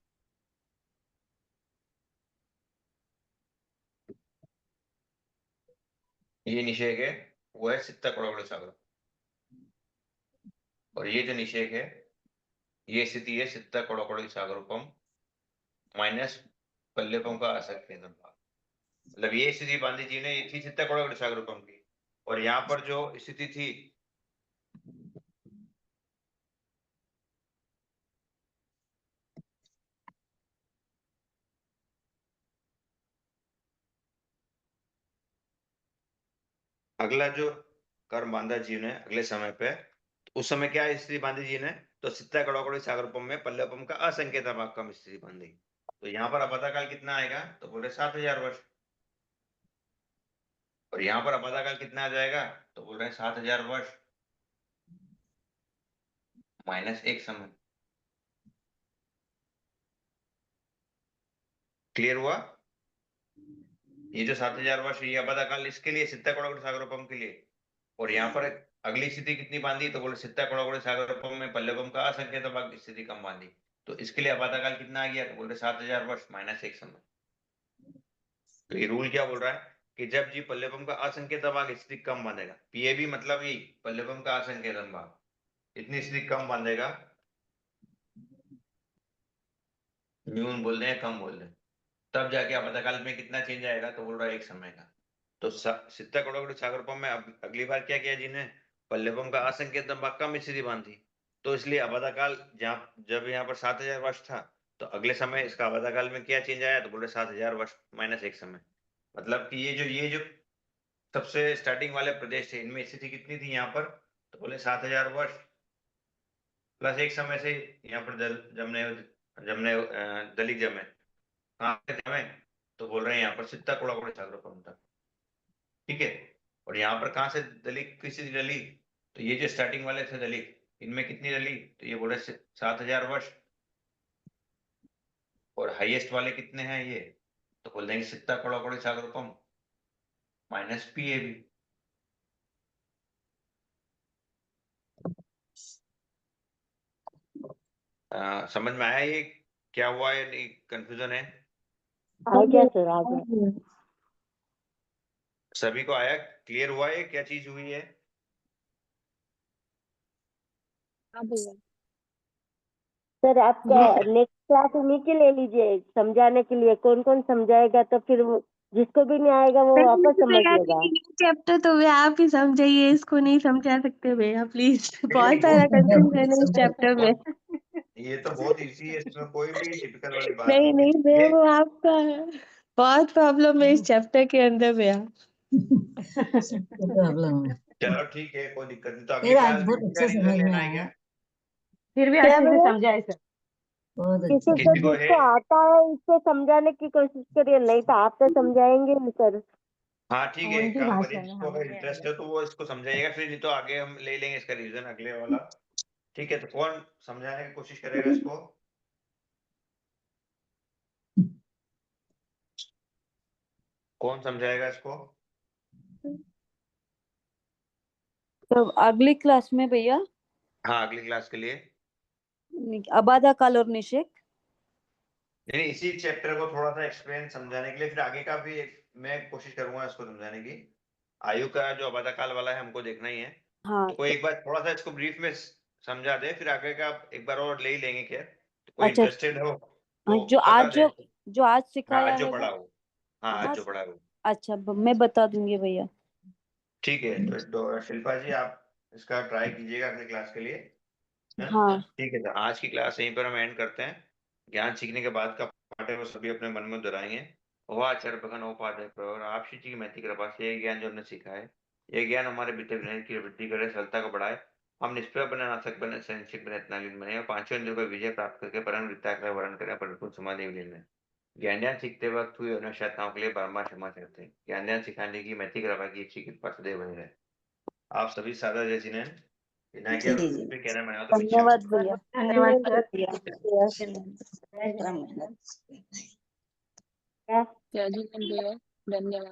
ये निषेध है वो है सित्ता कोड़ागुड़ी सागर, और ये जो निषेध है ये स्थिति है सित्ता कोड़ागुड़ी सागरोपम माइनस पल्लेपम का असंख्य भाग। मतलब ये स्थिति बांधी जी ने, ये थी सित्ता कोड़ागुड़ी सागरोपम की, और यहाँ पर जो स्थिति थी अगला जो कर्म बांधा जी ने अगले समय पे, तो उस समय क्या स्थिति बांधी जी ने, तो सित्ता कोड़ागुड़ी सागरोपम में पल्लेपम का असंख्य भाग कम स्थिति बांधी। तो यहाँ पर अपातकाल कितना आएगा, तो बोले 7000 वर्ष। और यहाँ पर अपातकाल कितना आ जाएगा, तो बोल रहे हैं 7000 वर्ष माइनस एक समय। क्लियर हुआ। ये जो 7000 वर्ष ये अपातकाल इसके लिए सित्ता कोड़ागुड़ी सागरोपम के लिए। और यहाँ पर अगली स्थिति कितनी बांधी, तो बोले सित्ता कोड़ागुड़ी सागरोपम में पल्लवम का असंख्य भाग स्थिति कम बांधी। तो इसके लिए अपातकाल कितना आ गया, तो बोल रहे 7000 वर्ष माइनस एक समय। तो ये रूल क्या बोल रहा है कि जब जी पल्लवम का असंख्य भाग स्थिति कम बांधेगा, पीएबी मतलब ही पल्लवम का असंख्य भाग इतनी स्थिति कम बांधेगा, न्यून बोल रहे हैं कम बोल रहे हैं, तब जाके आपातकाल में कितना चेंज आएगा, तो बोल रहा है एक समय का। तो सित्ता कोड़ागुड़ी सागरोपम में अगली बार क्या किया जिन्हें, पल्लवम का असंख्य भाग कम स्थिति बांधी। तो इसलिए आपातकाल जब यहाँ पर 7000 वर्ष था, तो अगले समय इसका आबादकाल में क्या चेंज आया, तो बोले 7000 वर्ष माइनस एक समय। मतलब कि ये जो सबसे स्टार्टिंग वाले प्रदेश थे, इनमें स्थिति कितनी थी यहाँ पर, तो बोले 7000 वर्ष प्लस एक समय से यहाँ पर दलित जमे। कहाँ से जमे, तो बोल रहे हैं यहाँ पर सित्ता कोड़ाकोड़ी सागरोपम तक। ठीक है, और यहाँ पर कहाँ से दलित की स्थिति डली, तो ये जो स्टार्टिंग वाले थे दलित, इनमें कितनी डली, तो ये बोले 7000 वर्ष। और हाईएस्ट वाले कितने हैं ये, तो बोल देंगे सित्ता कोड़ाकोड़ी सागरोपम माइनस पी ए बी। समझ में आया ये क्या हुआ है, नहीं कंफ्यूजन है? आ गया सर, आ गया। सभी को आया, क्लियर हुआ है क्या चीज हुई है? हाँ भैया। सर आपका नेक्स्ट क्लास उन्हीं की ले लीजिए समझाने के लिए, कौन कौन समझाएगा, तो फिर वो जिसको भी नहीं आएगा वो वापस समझ लेगा। चैप्टर तो भैया आप ही समझाइए, इसको नहीं समझा सकते भैया प्लीज। बहुत सारा कंफ्यूजन है इस चैप्टर में। ये तो बहुत इजी है, इसमें कोई भी टिपिकल वाली बात नहीं नहीं नहीं है। भैया, वो आपका है, बहुत प्रॉब्लम है इस चैप्टर के अंदर भैया। प्रॉब्लम है। चलो ठीक है, कोई दिक्कत नहीं, तो अगली फिर आज क्लास बहुत में अच्छे इसका समझ रिजल्ट में लेना है आया। क्या? फिर भी क्या अच्छे से भैया? समझाए सर। बहुत किसी अच्छे को किसी को है, जिसको आता है उससे समझाने की कोशिश करिए, नहीं तो आप तो समझाएंगे नहीं सर। हाँ ठीक है, एक उनकी काम भाषा करिए, है, जिसको हमें अगर नहीं इंटरेस्ट आएगा। है तो वो इसको समझाइएगा, फिर नहीं तो आगे हम ले लेंगे इसका रिवीजन अगले वाला। ठीक है, तो कौन समझाने की कोशिश करेगा इसको? कौन समझाएगा इसको? तो अगली क्लास में भैया हाँ अगली क्लास के लिए, अबादा काल और निषेक। नहीं इसी चैप्टर को थोड़ा सा एक्सप्लेन समझाने के लिए, फिर आगे का भी मैं कोशिश करूंगा इसको समझाने की। आयु का जो अबादा काल वाला है हमको देखना ही है, हाँ तो कोई एक बार थोड़ा सा इसको ब्रीफ में समझा दे, फिर आगे का एक बार और ले ही लेंगे। क्या तो कोई अच्छा, इंटरेस्टेड हो हाँ, तो बता दे। जो आज हाँ सिखाया आज जो है पढ़ा वो। हो, हाँ आज हाँ, जो पढ़ा हो। अच्छा मैं बता दूंगी भैया। ठीक है, तो शिल्पा जी आप इसका ट्राई कीजिएगा अगली क्लास के लिए। हैं? हाँ ठीक है, तो आज की क्लास यहीं पर हम एंड करते हैं। ज्ञान सीखने के बाद का पाठ है वो सभी अपने मन में दोहराएंगे। वह आचार्य भगवान उपाध्याय प्रवर आप श्री जी की महती कृपा से ये ज्ञान जो हमने सीखा है, ये ज्ञान हमारे भीतर विनय की वृद्धि करे, सरलता को बढ़ाए, हम निष्प्रभ बने, नाशक बने, सहनशील बने, इतना बने और पांचों इंद्रियों का विजय प्राप्त करके परम विद्या का वर्ण करें, परिपूर्ण समाधि विलीन में। ज्ञान सीखते वक्त हुई अनुशताओं के लिए बारंबार क्षमा करते हैं। ज्ञान सिखाने की महती कृपा की इच्छी कृपा सदैव बनी रहे। आप सभी सादा जय जिन्हें विनायक जी जी पे कहना मैं तो पीछे धन्यवाद भैया। धन्यवाद सर। भैया धन्यवाद। जय जिनेंद्र भैया, धन्यवाद।